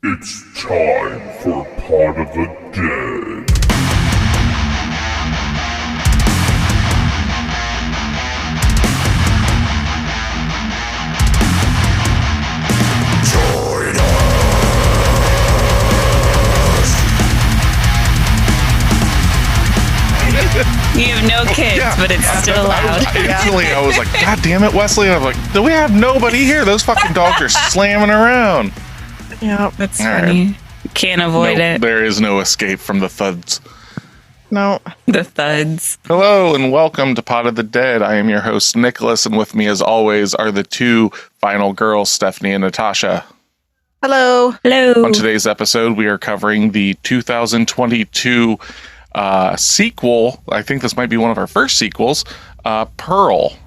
It's time for Pod of the Dead. Join us! You have no kids, but it's still loud. Instantly, I was like, God damn it, Wesley. I was like, do we have nobody here? Those fucking dogs are slamming around. Yeah, that's funny. Can't avoid it. There is no escape from the thuds. No. The thuds. Hello and welcome to Pod of the Dead. I am your host, Nicholas, and with me as always are the two final girls, Stephanie and Natasha. Hello. Hello. On today's episode, we are covering the 2022 sequel. I think this might be one of our first sequels, Pearl.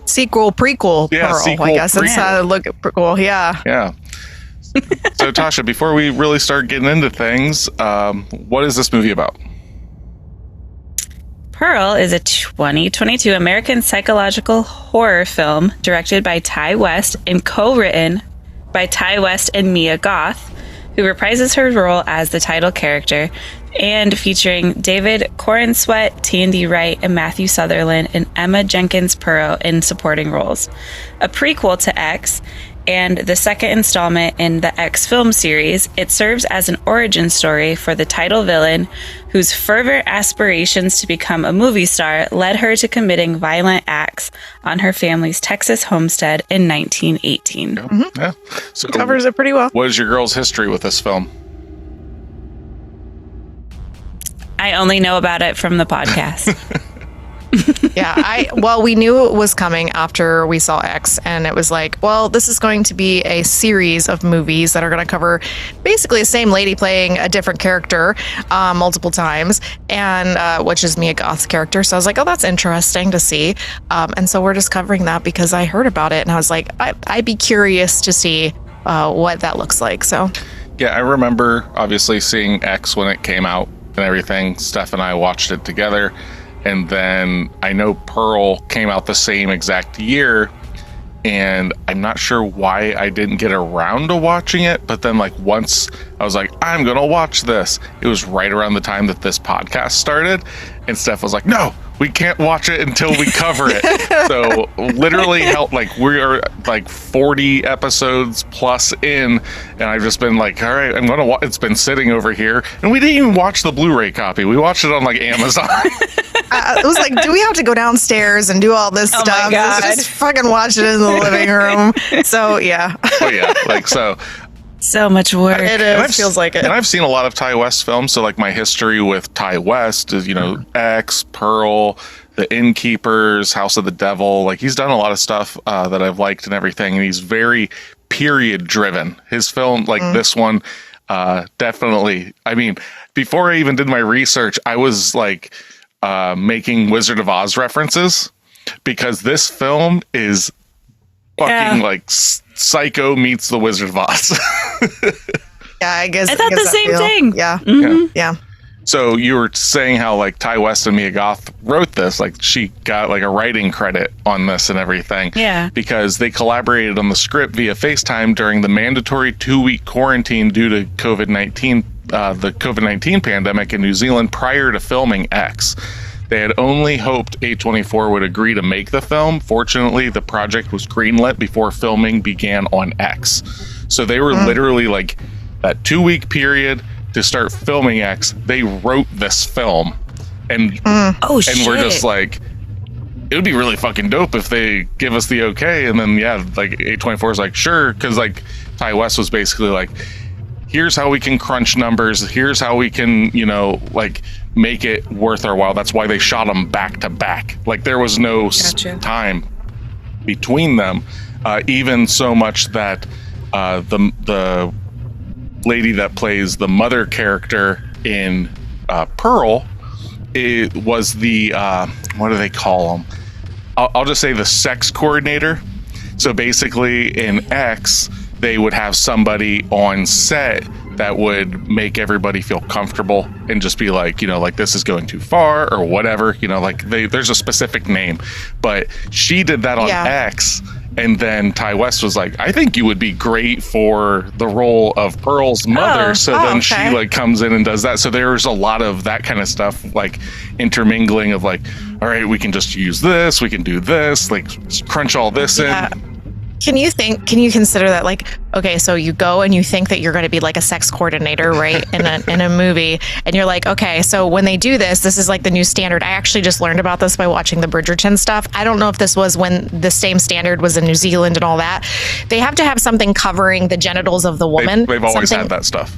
Sequel, prequel, yeah, Pearl. sequel, I guess that's prequel. how to look at prequel. Yeah. Yeah. So, Tasha, before we really start getting into things, what is this movie about? Pearl is a 2022 American psychological horror film directed by Ty West and co-written by Ty West and Mia Goth, who reprises her role as the title character, and featuring David Corenswet, Tandy Wright, and Matthew Sutherland, and Emma Jenkins Purro in supporting roles. A prequel to X, and the second installment in the X film series, it serves as an origin story for the title villain, whose fervent aspirations to become a movie star led her to committing violent acts on her family's Texas homestead in 1918. Mm-hmm. Yeah. So Covers it pretty well. What is your girl's history with this film? I only know about it from the podcast. Yeah, well, we knew it was coming after we saw X, and it was like, well, this is going to be a series of movies that are going to cover basically the same lady playing a different character multiple times, and which is Mia Goth's character. So I was like, oh, that's interesting to see. And so we're just covering that because I heard about it, and I was like, I'd be curious to see what that looks like. So Yeah, I remember obviously seeing X when it came out and everything. Steph and I watched it together. And then I know Pearl came out the same exact year, and I'm not sure why I didn't get around to watching it. But then, like, once I was like, I'm going to watch this, it was right around the time that this podcast started. And Steph was like, no, we can't watch it until we cover it. So literally, we are like 40 episodes plus in, and I've just been like, all right, I'm going to watch. It's been sitting over here, and we didn't even watch the Blu-ray copy. We watched it on like Amazon. it was like, do we have to go downstairs and do all this Oh my stuff? God. Let's just fucking watch it in the living room. So yeah, Oh yeah, like so. So much work. it is. Feels like it. And I've seen a lot of Ty West films, so like my history with Ty West is, X, Pearl, The Innkeepers, House of the Devil. Like, he's done a lot of stuff that I've liked and everything, and he's very period driven. His film, like this one, definitely. I mean, before I even did my research, I was like making Wizard of Oz references because this film is fucking like Psycho meets the Wizard of Oz. Yeah, I guess I thought the same thing. Yeah. Mhm. Yeah. So you were saying how like Ty West and Mia Goth wrote this, like she got like a writing credit on this and everything. Yeah. Because they collaborated on the script via FaceTime during the mandatory 2-week quarantine due to COVID-19, the COVID-19 pandemic in New Zealand prior to filming X. They had only hoped A24 would agree to make the film. Fortunately, the project was greenlit before filming began on X. So they were literally like that 2-week period to start filming X. They wrote this film, and Oh, shit. and we're just like, it would be really fucking dope if they give us the okay. And then like A24 is like, sure, because like Ty West was basically like, here's how we can crunch numbers. Here's how we can, like make it worth our while. That's why they shot them back to back. Like there was no time between them. Even so much that the lady that plays the mother character in Pearl, it was the what do they call them? I'll just say the sex coordinator. So basically in X, they would have somebody on set that would make everybody feel comfortable and just be like, like this is going too far or whatever, like there's a specific name, but she did that on X, And then Ty West was like, I think you would be great for the role of Pearl's mother. Then she like comes in and does that. So there's a lot of that kind of stuff, like intermingling of like, all right, we can just use this, we can do this, like crunch all this in. Can you consider that, like, okay, so you go and you think that you're going to be like a sex coordinator, right, in a movie, and you're like, okay, so when they do this is like the new standard. I actually just learned about this by watching the Bridgerton stuff. I don't know if this was when the same standard was in New Zealand and all that. They have to have something covering the genitals of the woman. They've always had that stuff.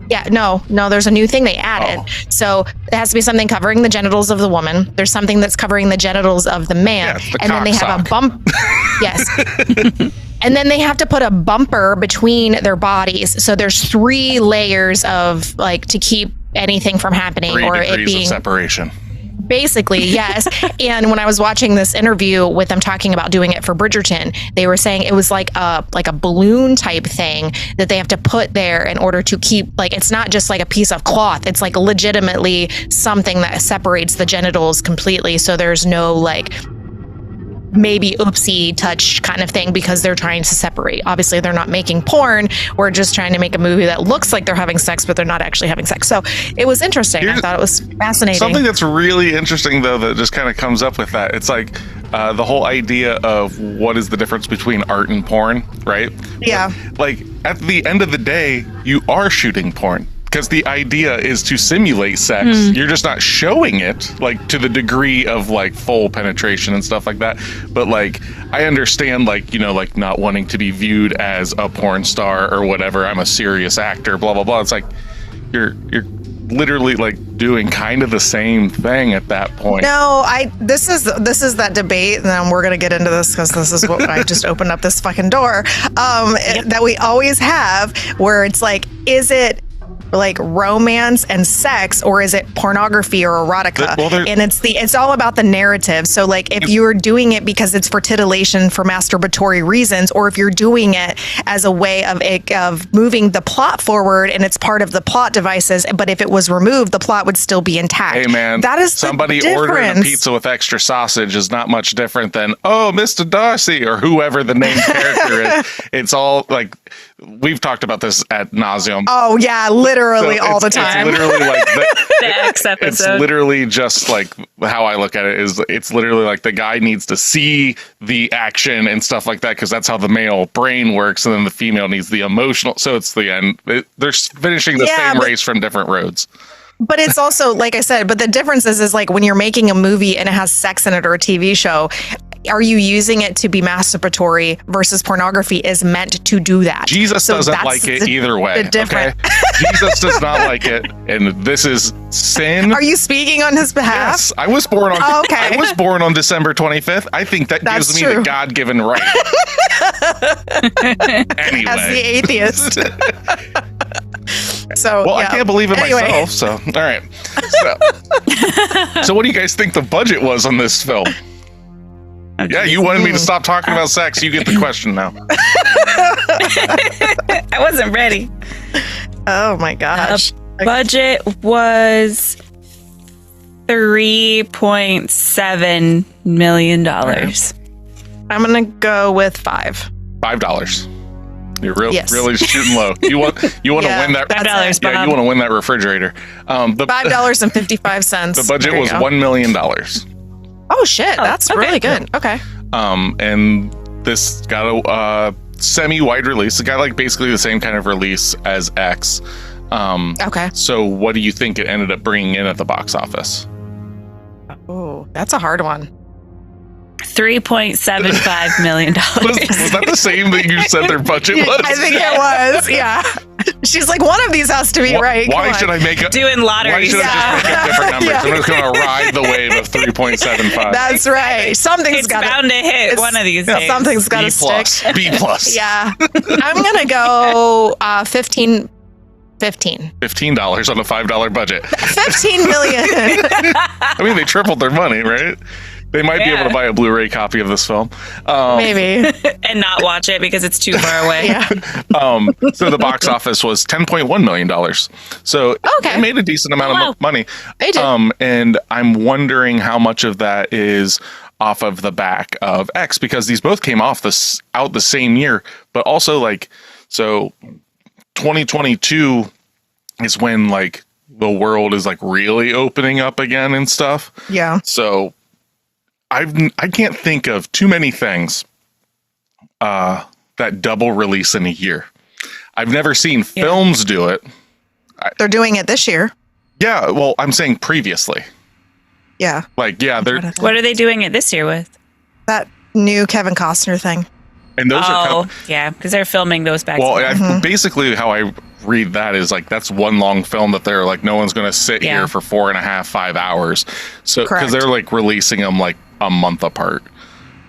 Yeah, no, there's a new thing they added. So it has to be something covering the genitals of the woman. There's something that's covering the genitals of the man. And then they have a bump. Yes. And then they have to put a bumper between their bodies. So there's 3 layers of, like, to keep anything from happening 3 or degrees it being of separation. Basically, yes. And when I was watching this interview with them talking about doing it for Bridgerton, they were saying it was like a balloon type thing that they have to put there in order to keep, like, it's not just like a piece of cloth. It's like legitimately something that separates the genitals completely. So there's no like maybe oopsie touch kind of thing because they're trying to separate. Obviously, they're not making porn. We're just trying to make a movie that looks like they're having sex, but they're not actually having sex. So it was interesting. I thought it was fascinating. Something that's really interesting, though, that just kind of comes up with that. It's like the whole idea of what is the difference between art and porn, right? Yeah. Like, at the end of the day, you are shooting porn. Because the idea is to simulate sex. You're just not showing it, like, to the degree of, like, full penetration and stuff like that. But, like, I understand, like, you know, like, not wanting to be viewed as a porn star or whatever. I'm a serious actor, blah, blah, blah. It's like, you're literally, like, doing kind of the same thing at that point. No, this is that debate, and then we're gonna get into this because this is what I just opened up this fucking door that we always have, where it's like, is it like romance and sex, or is it pornography or erotica? And it's all about the narrative. So like if you're doing it because it's for titillation for masturbatory reasons, or if you're doing it as a way of moving the plot forward and it's part of the plot devices, but if it was removed, the plot would still be intact. Hey man, that is somebody ordering a pizza with extra sausage is not much different than, oh, Mr. Darcy, or whoever the named character is. It's all like, we've talked about this ad nauseum. Oh yeah, literally all the time. It's literally like the X episode. It's literally just like how I look at it is it's literally like the guy needs to see the action and stuff like that because that's how the male brain works, and then the female needs the emotional. So it's the end. They're finishing the same race from different roads. But it's also, like I said, but the difference is like when you're making a movie and it has sex in it or a TV show, are you using it to be masturbatory versus pornography is meant to do that? Jesus doesn't like it either way. Okay? Jesus does not like it, and this is sin. Are you speaking on his behalf? Yes, I was born on. I was born on December 25th. I think that gives me the God-given right. Anyway, as the atheist. So, well, I can't believe it myself. So, all right. So what do you guys think the budget was on this film? Yeah, you wanted me to stop talking about sex. You get the question now. I wasn't ready. Oh my gosh. Budget was $3.7 million. I'm gonna go with $5. You're really shooting low. You want to win that $5, yeah, you want to win that refrigerator. $5.55. The budget was $1 million. Oh shit, that's really good. Okay. And this got a semi-wide release. It got like basically the same kind of release as X. Okay. So what do you think it ended up bringing in at the box office? Oh, that's a hard one. $3.75 million. Was that the same thing you said their budget was? I think it was. Yeah. She's like, one of these has to be right. Why should I make it? Doing lotteries. Why should I just make up different numbers? I'm just going to ride the wave of 3.75. That's right. Something's got bound to hit one of these days. Something's got to stick. B plus. Yeah. I'm going to go $15 on a $5 budget. $15 million. I mean, they tripled their money, right? They might be able to buy a Blu-ray copy of this film. Maybe. And not watch it because it's too far away. So the box office was $10.1 million. So they made a decent amount of money. They did. And I'm wondering how much of that is off of the back of X, because these both came out the same year, but also like, so 2022 is when like the world is like really opening up again and stuff. Yeah. So I can't think of too many things that double release in a year. I've never seen films do it. They're doing it this year. Yeah, well, I'm saying previously. Yeah. Like, yeah, they're... What are they doing it this year with? That new Kevin Costner thing. And those are kind of, yeah, because they're filming those back. Well, basically how I read that is like, that's one long film that they're like, no one's going to sit here for 4.5, 5 hours. So, because they're like releasing them like a month apart.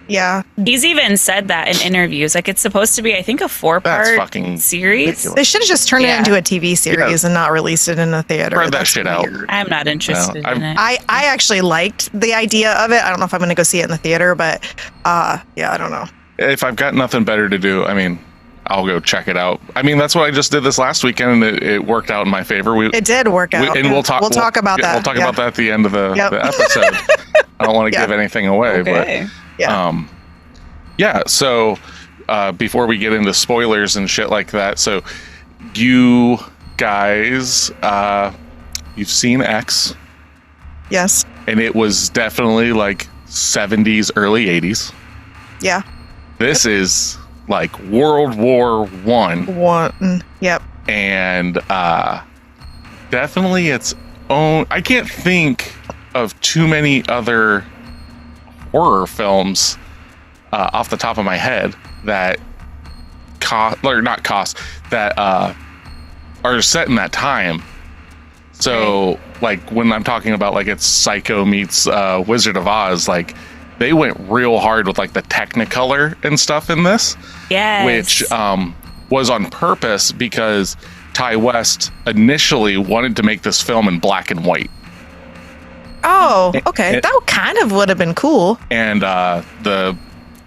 Yeah. He's even said that in interviews. Like, it's supposed to be, I think, a 4-part series. Ridiculous. They should have just turned it into a TV series and not released it in a theater. Spread that shit out. I'm not interested in it. I actually liked the idea of it. I don't know if I'm going to go see it in the theater, but yeah, I don't know. If I've got nothing better to do, I mean, I'll go check it out. I mean, that's what I just did this last weekend, and it worked out in my favor. It did work out. And we'll talk about that. We'll talk about that at the end of the episode. I don't want to give anything away, but yeah. So before we get into spoilers and shit like that, so you guys, you've seen X. Yes. And it was definitely like 70s, early 80s. Yeah. This is like World War I. Yep. And definitely its own. I can't think of too many other horror films off the top of my head that that are set in that time. So like when I'm talking about like it's Psycho meets Wizard of Oz, like they went real hard with like the Technicolor and stuff in this. Yes. Which was on purpose because Ty West initially wanted to make this film in black and white. Oh, okay. That kind of would have been cool. And the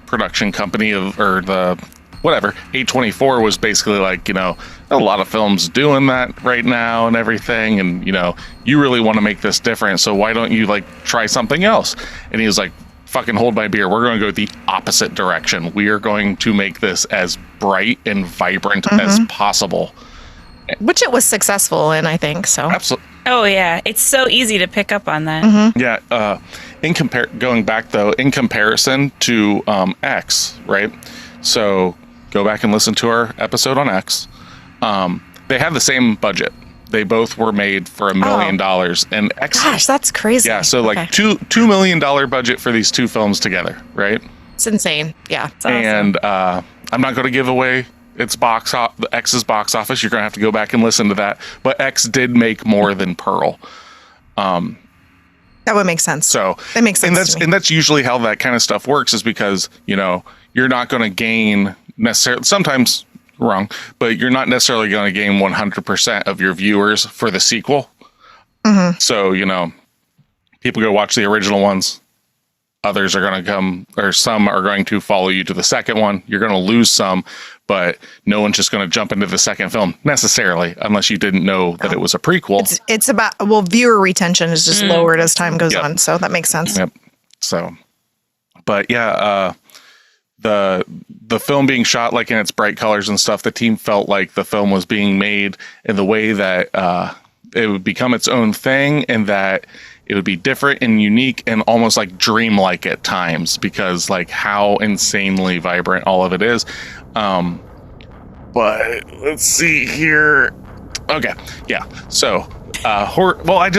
production company A24 was basically like, you know, a lot of films doing that right now and everything. And, you know, you really want to make this different. So why don't you like try something else? And he was like, fucking hold my beer. We're going to go the opposite direction. We are going to make this as bright and vibrant as possible. Which it was successful in, I think. So absolutely. Oh yeah, it's so easy to pick up on that. Yeah. Going back though, in comparison to X, right? So go back and listen to our episode on X. They have the same budget. They both were made for $1 million, and X. Gosh, that's crazy. Yeah, so like $2 million budget for these two films together, right? It's insane. Yeah, it's awesome. And I'm not going to give away its the X's box office. You're going to have to go back and listen to that. But X did make more than Pearl. That would make sense. So that makes sense. And that's usually how that kind of stuff works, is because you know you're not going to gain necessarily. Sometimes. Wrong, but you're not necessarily going to gain 100% of your viewers for the sequel. So, you know, people go watch the original ones. Others are going to come, or some are going to follow you to the second one. You're going to lose some, but no one's just going to jump into the second film necessarily, unless you didn't know that it was a prequel. It's about, well, viewer retention is just lowered as time goes on. So that makes sense. Yep. So, but yeah, the film being shot like in its bright colors and stuff, the team felt like the film was being made in the way that it would become its own thing, and that it would be different and unique and almost like dreamlike at times, because like how insanely vibrant all of it is. But let's see here. Okay. Yeah. So horror. Well, I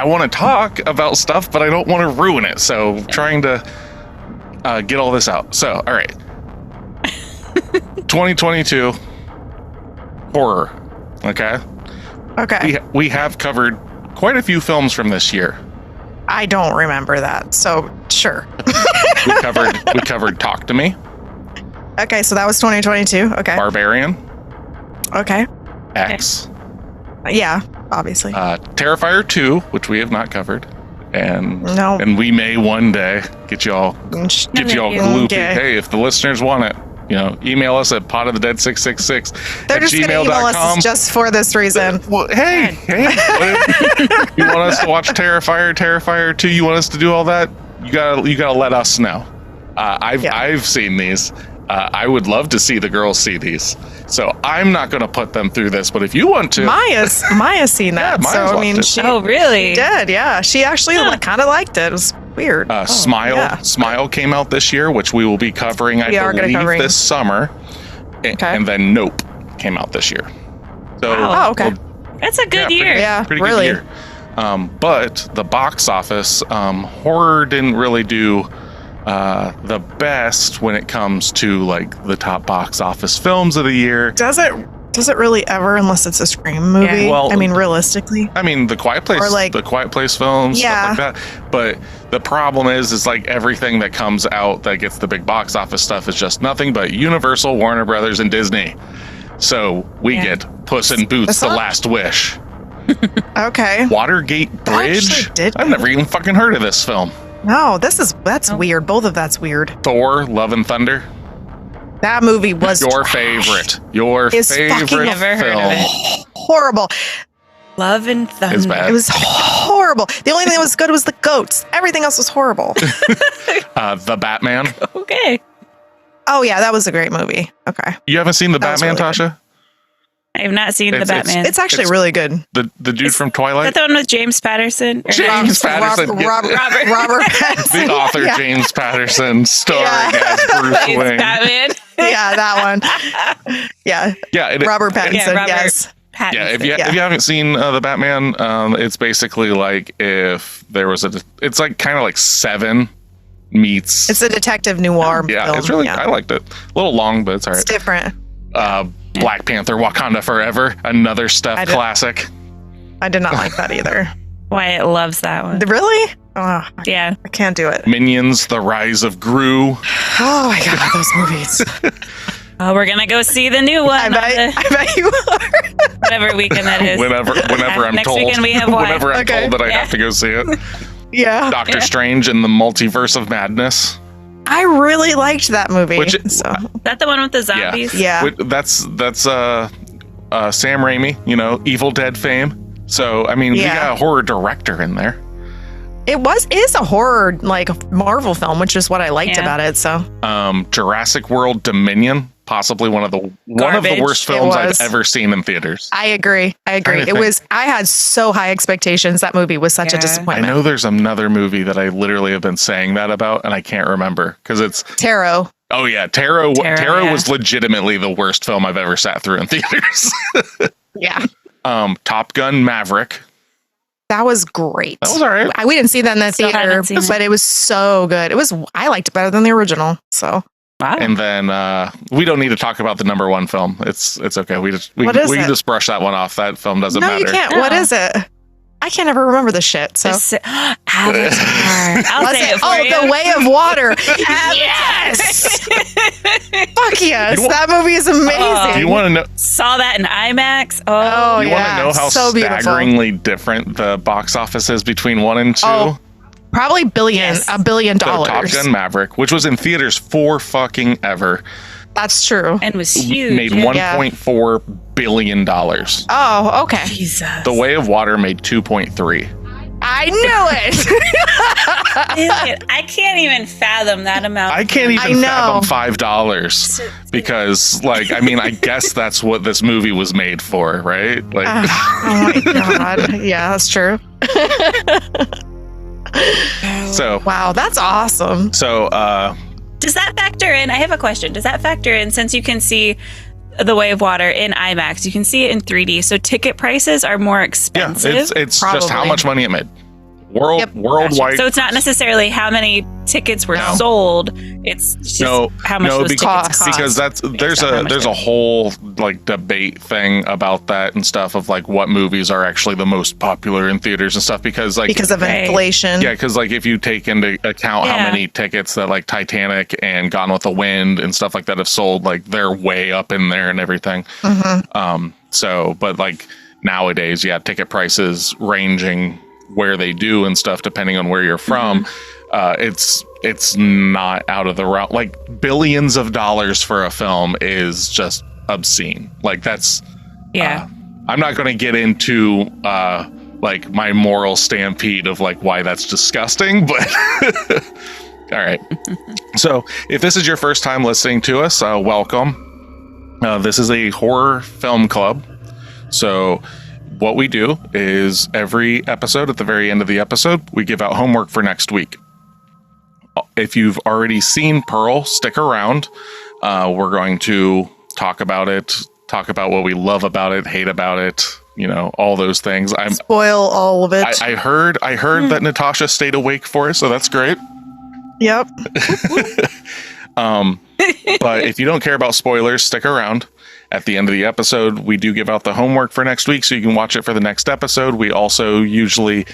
want to talk about stuff, but I don't want to ruin it. So trying to get all this out. So, all right. 2022 horror. Okay. We have covered quite a few films from this year. I don't remember that. So, sure. we covered Talk to Me. Okay, so that was 2022. Okay. Barbarian. Okay. X. Yeah, obviously. Terrifier 2, which we have not covered. And no. And we may one day get you all gloopy. Okay. Hey, if the listeners want it, you know, email us at podofthedead666 They're just going to email us just for this reason. Well, hey, you want us to watch Terrifier 2? You want us to do all that? you gotta let us know. I've seen these. I would love to see the girls see these. So I'm not going to put them through this, but if you want to, Maya's seen that. Maya's so I mean, watched it. she really? did. Yeah, she actually kind of liked it. It was weird. Smile came out this year, which we will be covering. I believe this summer. And then Nope came out this year. So okay. That's a good year. Pretty good year. But the box office, horror didn't really do the best when it comes to like the top box office films of the year. Does it really ever, unless it's a Scream movie? Yeah. Well, I mean, realistically. I mean, the Quiet Place films, stuff like that. But the problem is like everything that comes out that gets the big box office stuff is just nothing but Universal, Warner Brothers, and Disney. So we get Puss in Boots: The Last Wish. Okay. Watergate Bridge. I've never even fucking heard of this film. No, that's weird. Both of that's weird. Thor: Love and Thunder. That movie was your trash. favorite. Your favorite film. Horrible. Love and Thunder. It's bad. It was horrible. The only thing that was good was the goats. Everything else was horrible. The Batman. Okay. Oh yeah, that was a great movie. Okay. You haven't seen the Batman, really Tasha? I have not seen the Batman. It's actually really good. The dude from Twilight? Is that the one with James Patterson? James Patterson. Robert Pattinson. The author James Patterson starring as Bruce Wayne. Batman. Yeah, that one. Yeah. Robert Pattinson. Yes. Pattinson. Yeah, if you haven't seen the Batman, it's basically like if there was it's like kind of like Seven meets. It's a detective noir film. It's really. I liked it. A little long, but it's alright. It's different. Black Panther: Wakanda Forever, another Steph classic. I did not like that either. Wyatt loves that one. Really? Oh, yeah. I can't do it. Minions: The Rise of Gru. Oh my god, those movies. Oh, we're gonna go see the new one. I bet you are. Whatever weekend that is. Whenever I'm next told. weekend we have whenever I'm told that I have to go see it. Yeah. Doctor Strange and the Multiverse of Madness. I really liked that movie. Is that the one with the zombies? Yeah. That's Sam Raimi, Evil Dead fame. So I mean, we got a horror director in there. It is a horror like Marvel film, which is what I liked about it. So Jurassic World Dominion, possibly one of the worst films I've ever seen in theaters. I agree. It was. I had so high expectations. That movie was such a disappointment. I know there's another movie that I literally have been saying that about, and I can't remember because it's Tarot. Oh yeah, Tarot was legitimately the worst film I've ever sat through in theaters. Yeah. Top Gun Maverick. That was great. That was all right. We didn't see that in the theater, but it was so good. I liked it better than the original. So. Wow. And then we don't need to talk about the number one film. It's okay. We can just brush that one off. That film doesn't matter. No, you can't. No. What is it? I can't ever remember the shit. So Avatar. I'll say it for you. The Way of Water. Yes. Fuck yes. That movie is amazing. Do you want to know? Saw that in IMAX. Oh, you want to know how staggeringly different the box office is between 1 and 2? Oh, probably $1 billion. So Top Gun Maverick, which was in theaters for fucking ever. That's true. And was huge. Made $1.4 billion. Oh, okay. Jesus. The Way of Water made 2.3. I knew it. I can't even fathom that amount. I can't even fathom $5 because, I guess that's what this movie was made for, right? Oh my god. Yeah, that's true. So wow, that's awesome. So does that factor in? I have a question. Does that factor in, since you can see The Way of Water in IMAX, you can see it in 3D, so ticket prices are more expensive? Yeah, it's just how much money it made. Worldwide. So it's not necessarily how many tickets were sold. It's just how much those tickets cost. Because there's a whole debate thing about that and stuff of what movies are actually the most popular in theaters and stuff because of inflation. Yeah, because if you take into account how many tickets that Titanic and Gone with the Wind and stuff like that have sold, they're way up in there and everything. Mm-hmm. But nowadays, ticket prices ranging where they do and stuff depending on where you're from. It's not out of the realm. Billions of dollars for a film is just obscene. I'm not going to get into like my moral stampede of like why that's disgusting, but all right. So if this is your first time listening to us, welcome. This is a horror film club. So what we do is every episode, at the very end of the episode, we give out homework for next week. If you've already seen Pearl, stick around. We're going to talk about it, talk about what we love about it, hate about it, you know, all those things. Spoil all of it. I heard that Natasha stayed awake for us, so that's great. Yep. But if you don't care about spoilers, stick around. At the end of the episode, we do give out the homework for next week, so you can watch it for the next episode. We also usually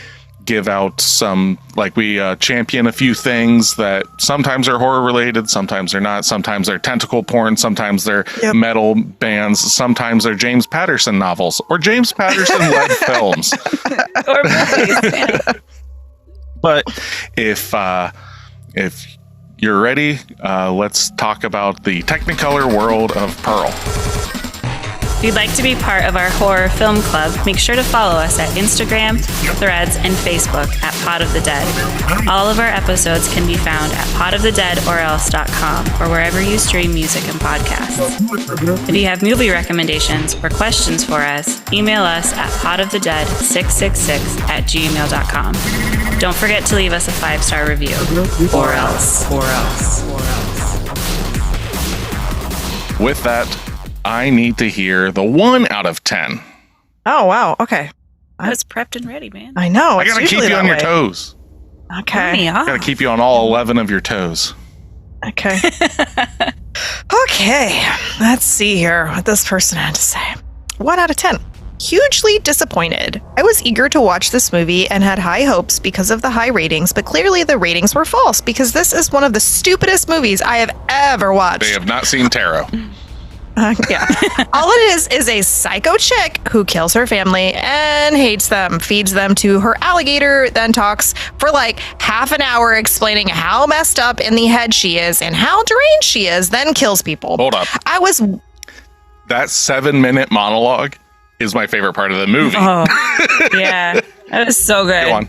give out some, like, we champion a few things that sometimes are horror related, sometimes they're not, sometimes they're tentacle porn, sometimes they're metal bands, sometimes they're James Patterson novels or James Patterson led films Or movies. But if you're ready, let's talk about the Technicolor world of Pearl. If you'd like to be part of our horror film club, make sure to follow us at Instagram, Threads, and Facebook at Pod of the Dead. All of our episodes can be found at podofthedeadorelse.com or wherever you stream music and podcasts. If you have movie recommendations or questions for us, email us at podofthedead666@gmail.com. Don't forget to leave us a 5-star review. Or else. With that, I need to hear the 1 out of 10. Oh, wow. Okay. I was prepped and ready, man. I know. I gotta keep you on your toes. Okay. I gotta keep you on all 11 of your toes. Okay. Okay. Let's see here what this person had to say. 1 out of 10. Hugely disappointed. I was eager to watch this movie and had high hopes because of the high ratings, but clearly the ratings were false because this is one of the stupidest movies I have ever watched. They have not seen Tarot. Yeah. All it is a psycho chick who kills her family and hates them, feeds them to her alligator, then talks for like half an hour explaining how messed up in the head she is and how deranged she is, then kills people. Hold up. That 7-minute monologue is my favorite part of the movie. Oh, yeah. That was so good. Go on.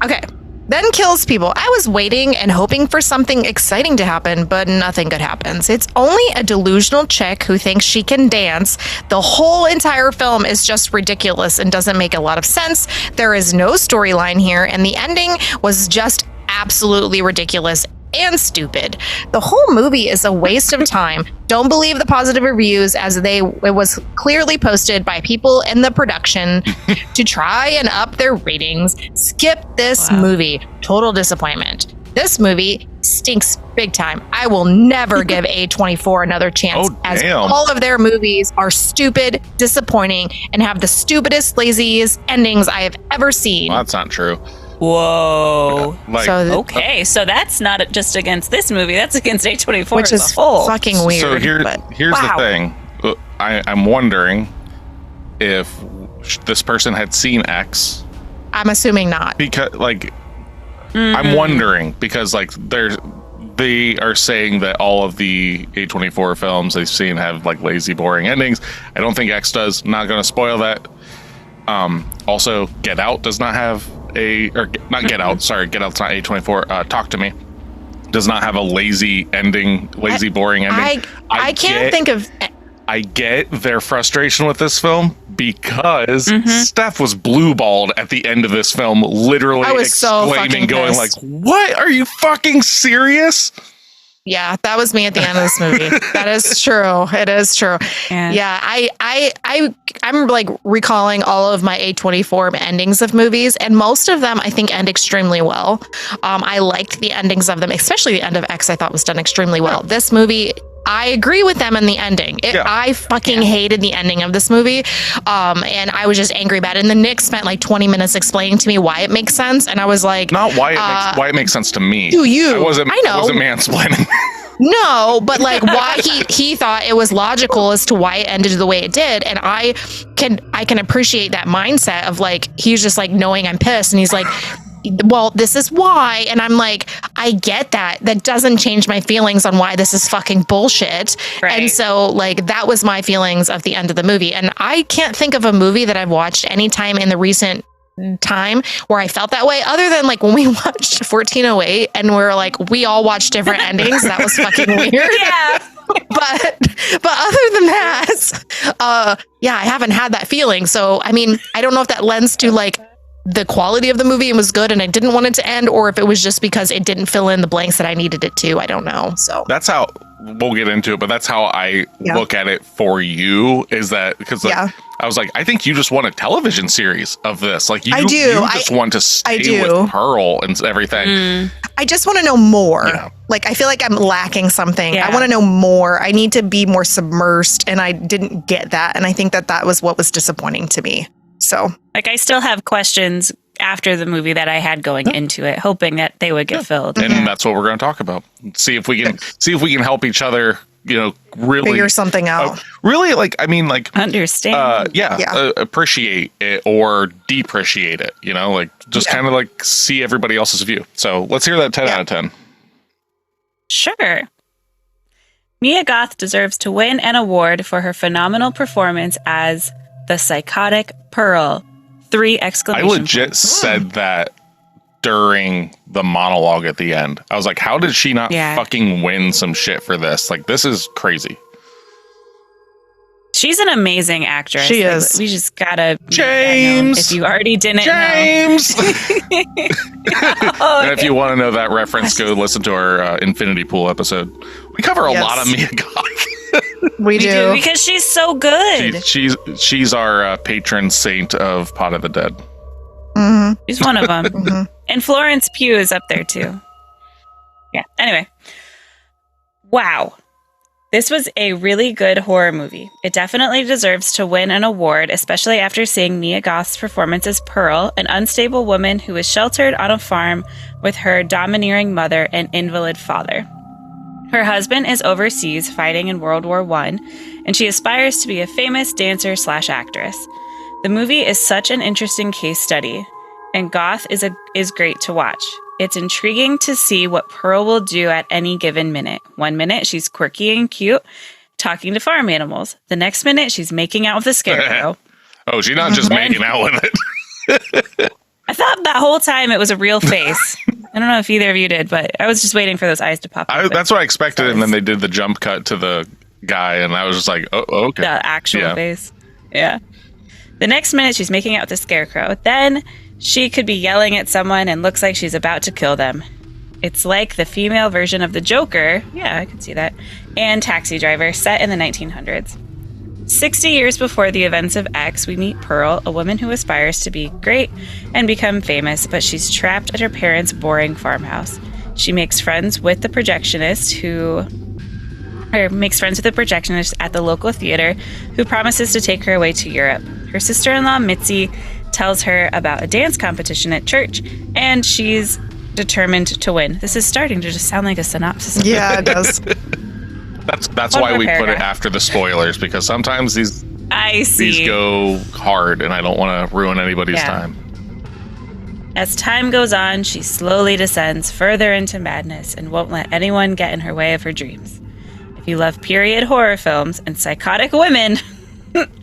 Okay. Then kills people. I was waiting and hoping for something exciting to happen, but nothing good happens. It's only a delusional chick who thinks she can dance. The whole entire film is just ridiculous and doesn't make a lot of sense. There is no storyline here, and the ending was just absolutely ridiculous and stupid. The whole movie is a waste of time. Don't believe the positive reviews, as it was clearly posted by people in the production to try and up their ratings. Skip this movie. Total disappointment. This movie stinks big time. I will never give A24 another chance, as all of their movies are stupid, disappointing, and have the stupidest, laziest endings I have ever seen. Well, that's not true. Whoa. Like, so that's not just against this movie, that's against A24 which as is a whole. fucking weird. So here's the thing. I'm wondering if this person had seen X. I'm assuming not. Because, like, I'm wondering, because, like, they are saying that all of the A24 films they've seen have, like, lazy, boring endings. I don't think X does. Not going to spoil that. Also, Get Out does not have not Get Out, sorry, Get Out's not A24. Talk to Me does not have a lazy ending, boring ending. I can't think of... I get their frustration with this film because Steph was blue-balled at the end of this film, literally exclaiming, going like, what? Are you fucking serious? Yeah, that was me at the end of this movie. That is true. It is true. Yeah, I'm like recalling all of my A24 endings of movies, and most of them I think end extremely well. I liked the endings of them, especially the end of X. I thought was done extremely well. This movie, I agree with them in the ending. I fucking hated the ending of this movie, and I was just angry about it. And then Nick spent like 20 minutes explaining to me why it makes sense, and I was like, not why it makes sense to me. To you, I wasn't mansplaining. No, but like why he thought it was logical as to why it ended the way it did, and I can appreciate that mindset of like he's just like knowing I'm pissed, and he's like, well, this is why. And I'm like, I get that. That doesn't change my feelings on why this is fucking bullshit. Right. And so, like, that was my feelings of the end of the movie. And I can't think of a movie that I've watched any time in the recent time where I felt that way, other than like when we watched 1408 and we're like, we all watched different endings. That was fucking weird. Yeah. But other than that, yeah, I haven't had that feeling. So, I mean, I don't know if that lends to like the quality of the movie and was good and I didn't want it to end, or if it was just because it didn't fill in the blanks that I needed it to. I don't know. So that's how we'll get into it, but that's how I look at it for you, is that because like, I was like, I think you just want a television series of this. Like, you just want to stay with Pearl and everything. I just want to know more. Yeah. Like, I feel like I'm lacking something. Yeah. I want to know more. I need to be more submersed, and I didn't get that. And I think that was what was disappointing to me. So, like, I still have questions after the movie that I had going into it, hoping that they would get filled. And that's what we're going to talk about. See if we can help each other, you know, really figure something out. Really, like, I mean, like, understand. Appreciate it or depreciate it, you know, like, just kind of like see everybody else's view. So let's hear that 10 out of 10. Sure. Mia Goth deserves to win an award for her phenomenal performance as the psychotic Pearl. 3 exclamation I legit points. said that during the monologue at the end. I was like, how did she not fucking win some shit for this? Like, this is crazy. She's an amazing actress. She is. We just gotta James. If you already didn't James. know. And if you want to know that reference, go listen to our Infinity Pool episode. We cover a lot of Mia Goth. We do, because she's so good. She's our patron saint of Pod of the Dead. Mm-hmm. She's one of them. And Florence Pugh is up there too. Yeah. Anyway. Wow. This was a really good horror movie. It definitely deserves to win an award, especially after seeing Mia Goth's performance as Pearl, an unstable woman who is sheltered on a farm with her domineering mother and invalid father. Her husband is overseas fighting in World War I, and she aspires to be a famous dancer/actress. The movie is such an interesting case study, and Goth is great to watch. It's intriguing to see what Pearl will do at any given minute. 1 minute, she's quirky and cute, talking to farm animals. The next minute, she's making out with a scarecrow. Oh, she's not just making out with it. I thought that whole time it was a real face. I don't know if either of you did, but I was just waiting for those eyes to pop up. That's what I expected, and then they did the jump cut to the guy, and I was just like, oh, okay. The actual face. Yeah. The next minute, she's making out with a scarecrow. Then she could be yelling at someone and looks like she's about to kill them. It's like the female version of the Joker. Yeah, I could see that. And Taxi Driver, set in the 1900s. 60 years before the events of X, we meet Pearl, a woman who aspires to be great and become famous, but she's trapped at her parents' boring farmhouse. She makes friends with the projectionist at the local theater who promises to take her away to Europe. Her sister-in-law, Mitzi, tells her about a dance competition at church, and she's determined to win. This is starting to just sound like a synopsis. Yeah, it does. That's why we put it after the spoilers, because sometimes these go hard, and I don't want to ruin anybody's time. As time goes on, she slowly descends further into madness and won't let anyone get in her way of her dreams. If you love period horror films and psychotic women,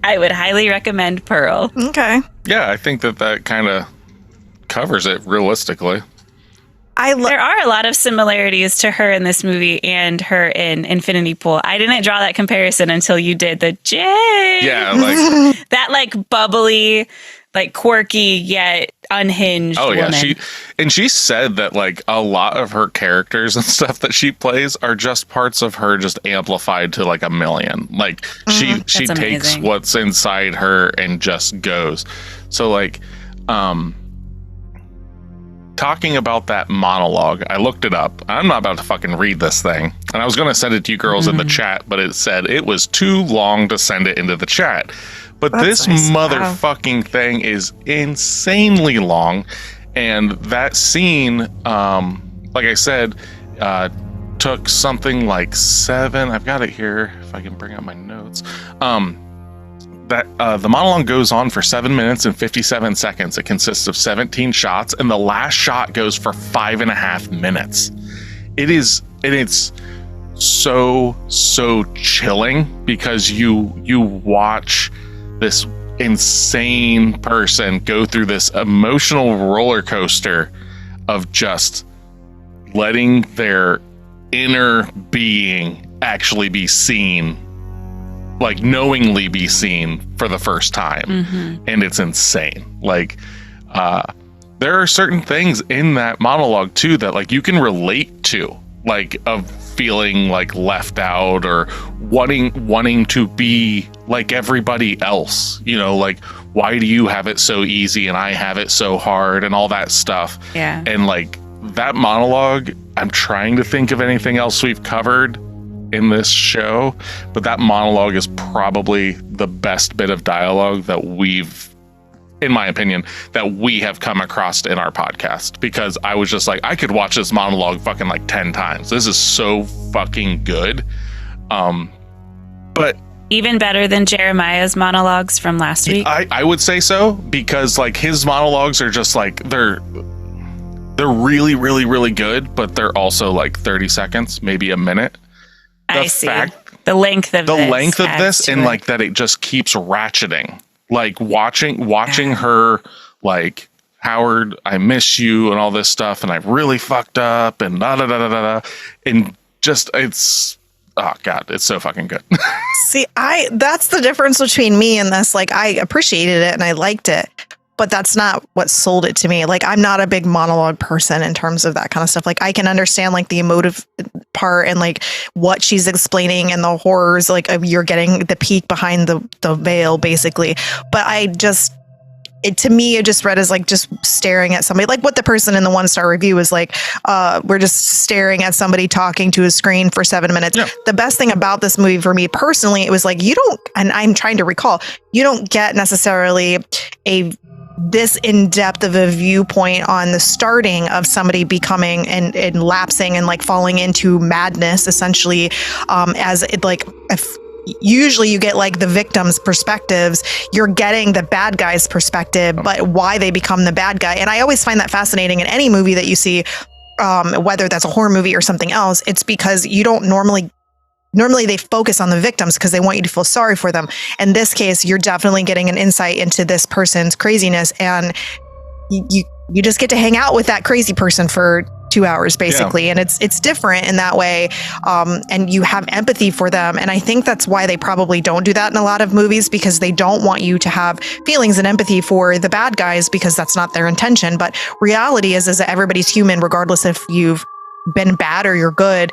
I would highly recommend Pearl. Okay. Yeah, I think that kind of covers it realistically. There are a lot of similarities to her in this movie and her in Infinity Pool. I didn't draw that comparison until you did the Jay. Yeah, like that, like bubbly, like quirky yet unhinged. Oh yeah, woman. she said that like a lot of her characters and stuff that she plays are just parts of her just amplified to like a million. Like she takes what's inside her and just goes. So like talking about that monologue, I looked it up. I'm not about to fucking read this thing. And I was going to send it to you girls in the chat, but it said it was too long to send it into the chat. But this motherfucking thing is insanely long. And that scene, like I said, took something like 7. I've got it here if I can bring up my notes. that the monologue goes on for 7 minutes and 57 seconds. It consists of 17 shots, and the last shot goes for 5.5 minutes. It's so chilling, because you watch this insane person go through this emotional roller coaster of just letting their inner being actually be seen, like knowingly be seen for the first time. And it's insane. Like there are certain things in that monologue too that like you can relate to, like of feeling like left out or wanting to be like everybody else, you know, like why do you have it so easy and I have it so hard and all that stuff. Yeah. And like that monologue, I'm trying to think of anything else we've covered in this show, but that monologue is probably the best bit of dialogue that we've, in my opinion, that we have come across in our podcast, because I was just like, I could watch this monologue fucking like 10 times. This is so fucking good. But even better than Jeremiah's monologues from last week. I would say so, because like his monologues are just like, they're really, really, really good, but they're also like 30 seconds, maybe a minute. I see. The length of this and like that it just keeps ratcheting. Like watching her like, Howard, I miss you and all this stuff, and I really fucked up and da da da da da, and just it's, oh god, it's so fucking good. See, that's the difference between me and this. Like, I appreciated it and I liked it, but that's not what sold it to me. Like, I'm not a big monologue person in terms of that kind of stuff. Like, I can understand like the emotive part and like what she's explaining and the horrors, like of you're getting the peek behind the veil, basically. But to me, it just read as like just staring at somebody, like what the person in the 1-star review was like, we're just staring at somebody talking to a screen for 7 minutes. Yeah. The best thing about this movie for me personally, it was like, you don't, and I'm trying to recall, you don't get necessarily this in-depth of a viewpoint on the starting of somebody becoming and lapsing and like falling into madness, essentially, as it like, usually you get like the victim's perspectives, you're getting the bad guy's perspective, but why they become the bad guy. And I always find that fascinating in any movie that you see, whether that's a horror movie or something else. It's because you don't normally they focus on the victims because they want you to feel sorry for them. In this case, you're definitely getting an insight into this person's craziness, and you just get to hang out with that crazy person for 2 hours, basically. Yeah. And it's different in that way. And you have empathy for them. And I think that's why they probably don't do that in a lot of movies, because they don't want you to have feelings and empathy for the bad guys, because that's not their intention. But reality is that everybody's human, regardless if you've been bad or you're good.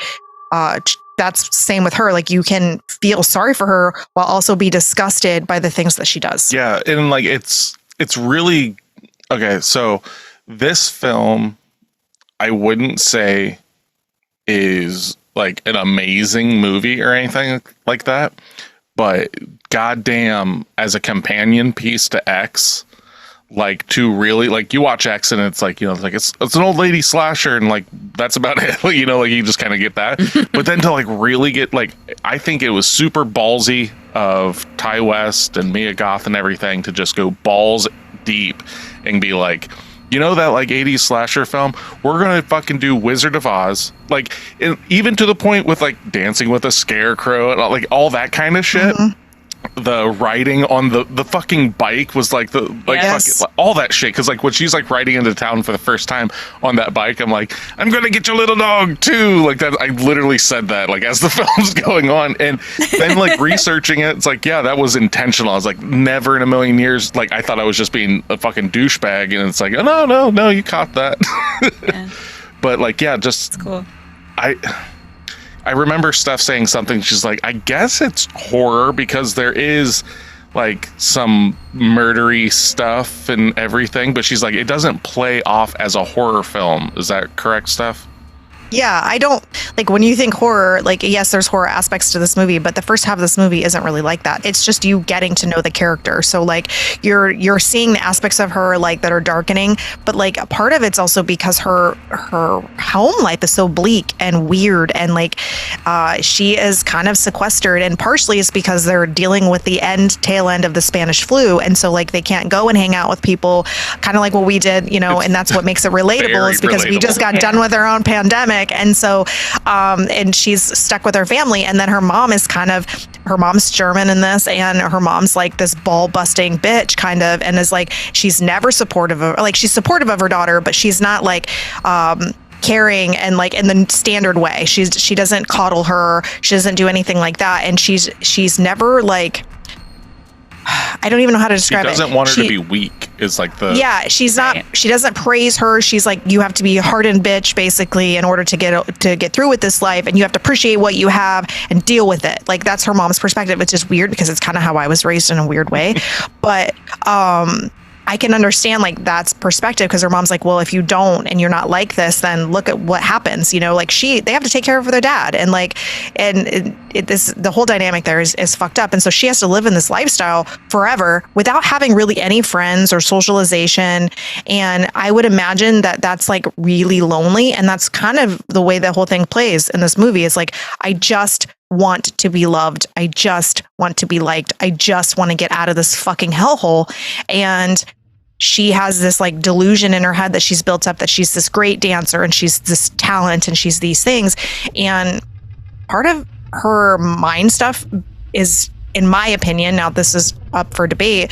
That's same with her. Like, you can feel sorry for her while also be disgusted by the things that she does. Yeah. And like, it's really, okay. So this film, I wouldn't say is like an amazing movie or anything like that, but goddamn, as a companion piece to X, like to really, like, you watch X and it's like, you know, it's like it's an old lady slasher and like that's about it. You know, like you just kind of get that. But then to like really get, like, I think it was super ballsy of Ty West and Mia Goth and everything to just go balls deep and be like, you know, that like 80s slasher film, we're gonna fucking do Wizard of Oz, like, even to the point with like Dancing with a Scarecrow and like all that kind of shit. The riding on the fucking bike was like the like, yes. fucking, all that shit, because like when she's like riding into town for the first time on that bike, I'm like, I'm gonna get your little dog too, like that. I literally said that like as the film's going on, and then like researching it, it's like, yeah, that was intentional. I was like, never in a million years, like I thought I was just being a fucking douchebag, and it's like, oh, no, you caught that. Yeah. But like, yeah, just it's cool. I remember Steph saying something. She's like, I guess it's horror because there is like some murdery stuff and everything, but she's like, it doesn't play off as a horror film. Is that correct, Steph? Yeah, I don't like when you think horror, like, yes, there's horror aspects to this movie, but the first half of this movie isn't really like that. It's just you getting to know the character. So like you're seeing the aspects of her like that are darkening, but like a part of it's also because her home life is so bleak and weird, and like she is kind of sequestered, and partially it's because they're dealing with the tail end of the Spanish flu, and so like they can't go and hang out with people, kind of like what we did, you know, and that's what makes it relatable, is because we just got done with our own pandemic. And so, and she's stuck with her family. And then her mom is her mom's German in this. And her mom's like this ball busting bitch kind of, and is like, she's never supportive of, like, she's supportive of her daughter, but she's not like, caring and like in the standard way. She doesn't coddle her. She doesn't do anything like that. And she's never like, I don't even know how to describe it. She doesn't want her to be weak, is like the... Yeah, she's not... Right. She doesn't praise her. She's like, you have to be a hardened bitch, basically, in order to get through with this life, and you have to appreciate what you have and deal with it. Like, that's her mom's perspective. It's just weird because it's kind of how I was raised in a weird way. But I can understand, like, that's perspective, because her mom's like, well, if you don't and you're not like this, then look at what happens. You know, like, they have to take care of their dad, and like, and the whole dynamic there is fucked up. And so she has to live in this lifestyle forever without having really any friends or socialization. And I would imagine that that's like really lonely. And that's kind of the way the whole thing plays in this movie. It's like, I just want to be loved. I just want to be liked. I just want to get out of this fucking hellhole. And she has this like delusion in her head that she's built up, that she's this great dancer and she's this talent and she's these things. And part of her mind stuff is, in my opinion, now this is up for debate,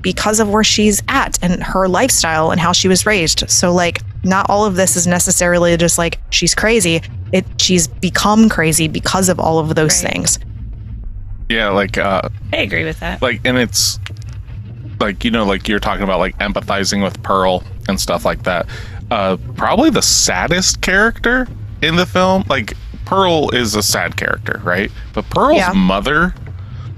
because of where she's at and her lifestyle and how she was raised. So like, not all of this is necessarily just like she's crazy. She's become crazy because of all of those things. Yeah, like I agree with that. Like, and it's like, you know, like you're talking about like empathizing with Pearl and stuff like that. Probably the saddest character in the film, like, Pearl is a sad character, right? But Pearl's mother,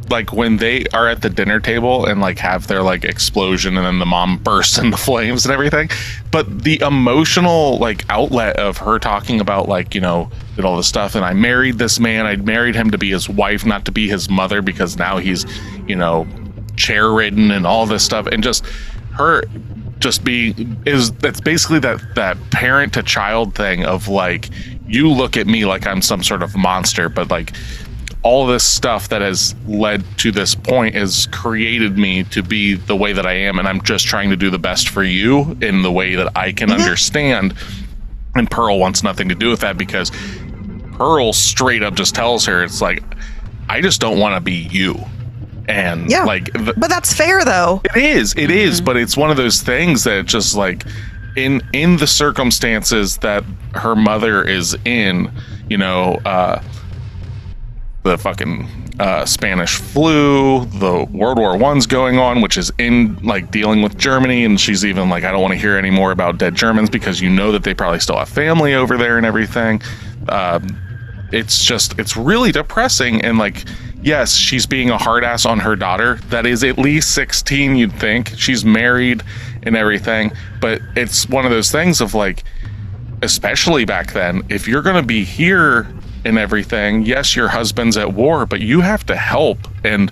like when they are at the dinner table and like have their like explosion and then the mom bursts into flames and everything, but the emotional like outlet of her talking about like, you know, did all this stuff, and I married this man, I married him to be his wife, not to be his mother, because now he's, you know, chair ridden and all this stuff, and just her just that's basically that parent to child thing of like, you look at me like I'm some sort of monster, but like all this stuff that has led to this point has created me to be the way that I am, and I'm just trying to do the best for you in the way that I can understand. And Pearl wants nothing to do with that, because Pearl straight up just tells her, it's like, I just don't want to be you. And like, but that's fair though. It is, but it's one of those things that just like, in the circumstances that her mother is in, you know, the fucking Spanish flu, the World War I's going on, which is in like dealing with Germany, and she's even like, I don't want to hear any more about dead Germans, because you know that they probably still have family over there and everything. It's really depressing. And like, yes, she's being a hard ass on her daughter that is at least 16, you'd think. She's married and everything, but it's one of those things of like, especially back then, if you're going to be here and everything, yes, your husband's at war, but you have to help. And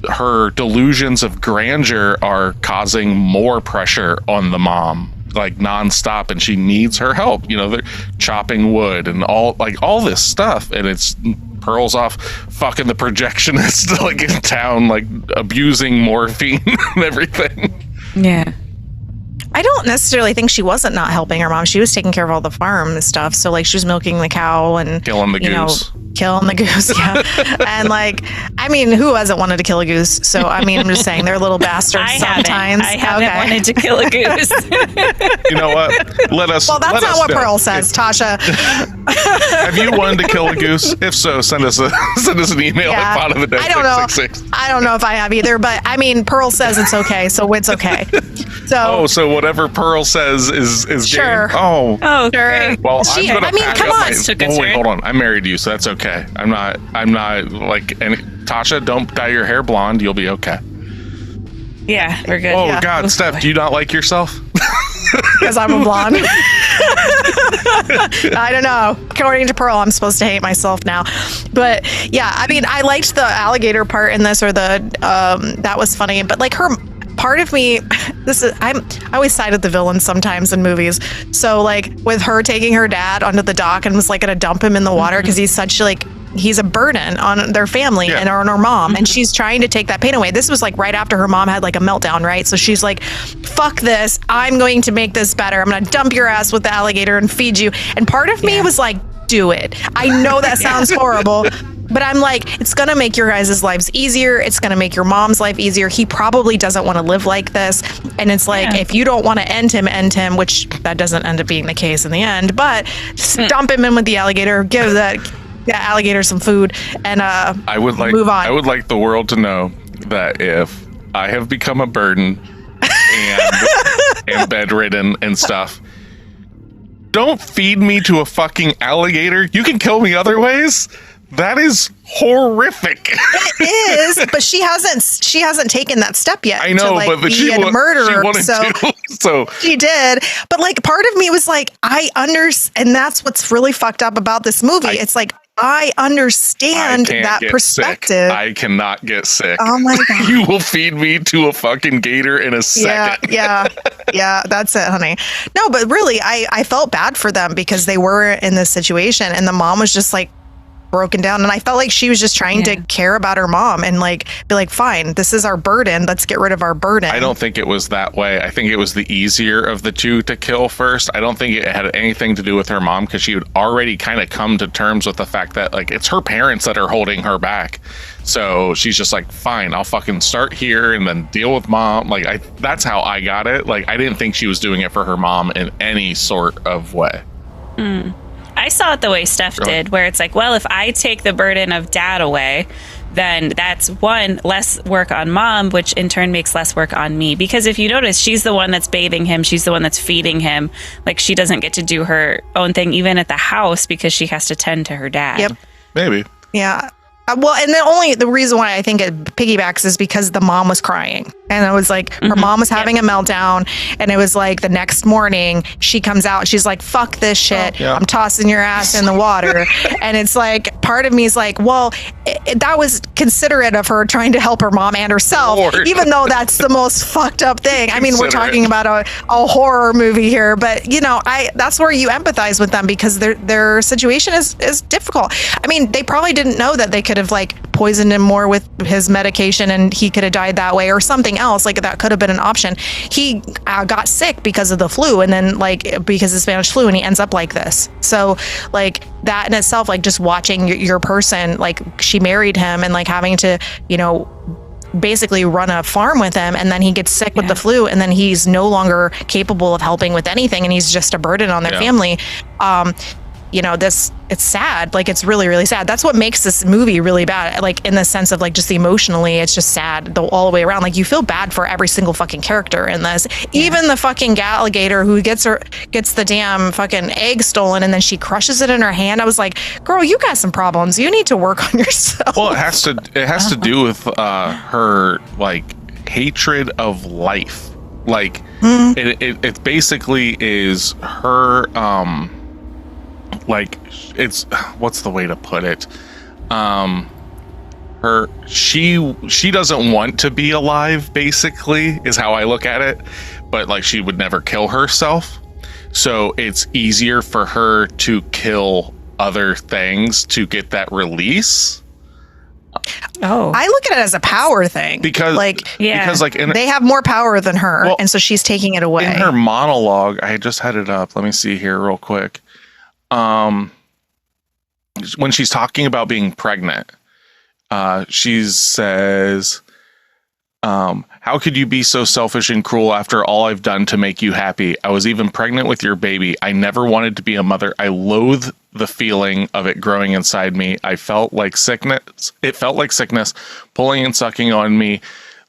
her delusions of grandeur are causing more pressure on the mom, like nonstop, and she needs her help. You know, they're chopping wood and all this stuff, and it's Pearl's off fucking the projectionist like in town, like abusing morphine and everything. Yeah. I don't necessarily think she wasn't not helping her mom. She was taking care of all the farm and stuff. So like, she was milking the cow and killing the goose. Killing the goose, yeah. And like, I mean, who hasn't wanted to kill a goose? So I mean, I'm just saying, they're little bastards sometimes. I haven't wanted to kill a goose. You know what? Well, that's not what Pearl says, Tasha. Have you wanted to kill a goose? If so, send us an email at podofthedead. I don't know if I have either, but I mean, Pearl says it's okay, so it's okay. So whatever Pearl says is sure. game. Oh, sure. Okay. Well, I'm gonna pack come up on. Wait, hold on. I married you, so that's okay. I'm not like Tasha, don't dye your hair blonde. You'll be okay. Yeah, we're good. Oh yeah. God, Steph, do you not like yourself? Because I'm a blonde. I don't know. According to Pearl, I'm supposed to hate myself now. But yeah, I mean, I liked the alligator part in this, or that was funny. But like her part of me, I always side with the villain sometimes in movies. So like with her taking her dad onto the dock and was like gonna dump him in the water because he's such like, he's a burden on their family and on her mom, and she's trying to take that pain away. This was like right after her mom had like a meltdown, right? So she's like, fuck this, I'm going to make this better. I'm gonna dump your ass with the alligator and feed you. And part of me was like, do it. I know that sounds horrible, but I'm like, it's gonna make your guys' lives easier. It's gonna make your mom's life easier. He probably doesn't want to live like this. And it's like, if you don't want to end him, which that doesn't end up being the case in the end, but just dump him in with the alligator, give that alligator some food, and I would like move on. I would like the world to know that if I have become a burden and bedridden and stuff, don't feed me to a fucking alligator. You can kill me other ways. That is horrific. It is, but she hasn't taken that step yet. I know, to, like, but be a murderer. So she did. But like, part of me was like, I understand, and that's what's really fucked up about this movie. It's like, I understand that perspective. Sick. I cannot get sick. Oh my God. You will feed me to a fucking gator in a second. Yeah, that's it, honey. No, but really, I felt bad for them because they were in this situation, and the mom was just like broken down, and I felt like she was just trying to care about her mom and like be like, fine, this is our burden, let's get rid of our burden. I don't think it was that way. I think it was the easier of the two to kill first. I don't think it had anything to do with her mom, because she had already kind of come to terms with the fact that like it's her parents that are holding her back. So she's just like, fine, I'll fucking start here and then deal with mom. Like that's how I got it. Like I didn't think she was doing it for her mom in any sort of way. I saw it the way Steph did, where it's like, well, if I take the burden of dad away, then that's one, less work on mom, which in turn makes less work on me. Because if you notice, she's the one that's bathing him. She's the one that's feeding him. Like she doesn't get to do her own thing, even at the house, because she has to tend to her dad. Yep. Maybe. Yeah. Well, and the reason why I think it piggybacks is because the mom was crying, and it was like her mom was having a meltdown, and it was like the next morning she comes out, she's like, fuck this shit, I'm tossing your ass in the water. And it's like, part of me is like, well, that was considerate of her trying to help her mom and herself, even though that's the most fucked up thing. I mean, we're talking about a horror movie here, but you know, that's where you empathize with them, because their situation is difficult. I mean, they probably didn't know that they could have like poisoned him more with his medication and he could have died that way, or something else. Like that could have been an option. He got sick because of the flu, and then like because of Spanish flu, and he ends up like this. So like that in itself, like just watching your person, like she married him and like having to, you know, basically run a farm with him, and then he gets sick with the flu, and then he's no longer capable of helping with anything, and he's just a burden on their family. You know, it's sad. Like, it's really, really sad. That's what makes this movie really bad. Like, in the sense of, like, just emotionally, it's just sad all the way around. Like, you feel bad for every single fucking character in this. Even the fucking alligator who gets the damn fucking egg stolen, and then she crushes it in her hand. I was like, girl, you got some problems. You need to work on yourself. Well, it has to do with her, like, hatred of life. Like, it basically is her, like, it's, what's the way to put it? She doesn't want to be alive, basically, is how I look at it. But like, she would never kill herself. So it's easier for her to kill other things to get that release. Oh, I look at it as a power thing, because they have more power than her, and so she's taking it away. In her monologue, I just had it up. Let me see here real quick. When she's talking about being pregnant, she says, how could you be so selfish and cruel after all I've done to make you happy? I was even pregnant with your baby. I never wanted to be a mother. I loathe the feeling of it growing inside me. I felt like sickness. It felt like sickness pulling and sucking on me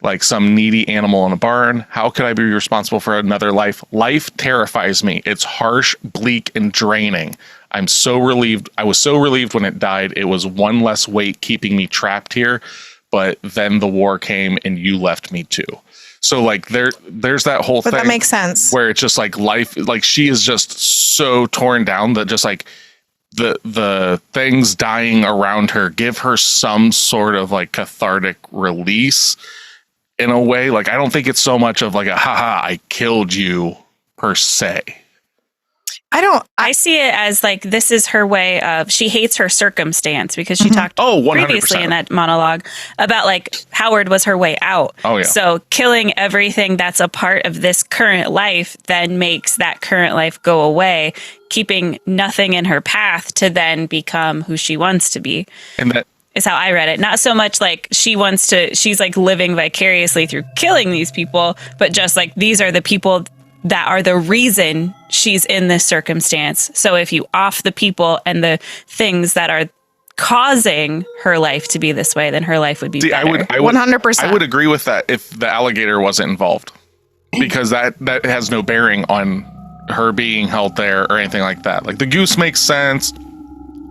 like some needy animal in a barn. How could I be responsible for another life? Life terrifies me. It's harsh, bleak, and draining. I'm so relieved. I was so relieved when it died. It was one less weight keeping me trapped here. but then the war came and you left me too. So like there's that whole thing. But that makes sense. Where it's just like life, like she is just so torn down that just like the things dying around her give her some sort of like cathartic release in a way. Like, I don't think it's so much of like a, haha, I killed you per se. I see it as like, this is her way of, she hates her circumstance because she talked 100%. previously in that monologue about like Howard was her way out. Oh, yeah. So killing everything that's a part of this current life then makes that current life go away, keeping nothing in her path to then become who she wants to be. And that is how I read it. Not so much like she's like living vicariously through killing these people, but just like these are the people that are the reason she's in this circumstance. So if you off the people and the things that are causing her life to be this way, then her life would be better. I would 100%. I would agree with that if the alligator wasn't involved, because that has no bearing on her being held there or anything like that. Like the goose makes sense,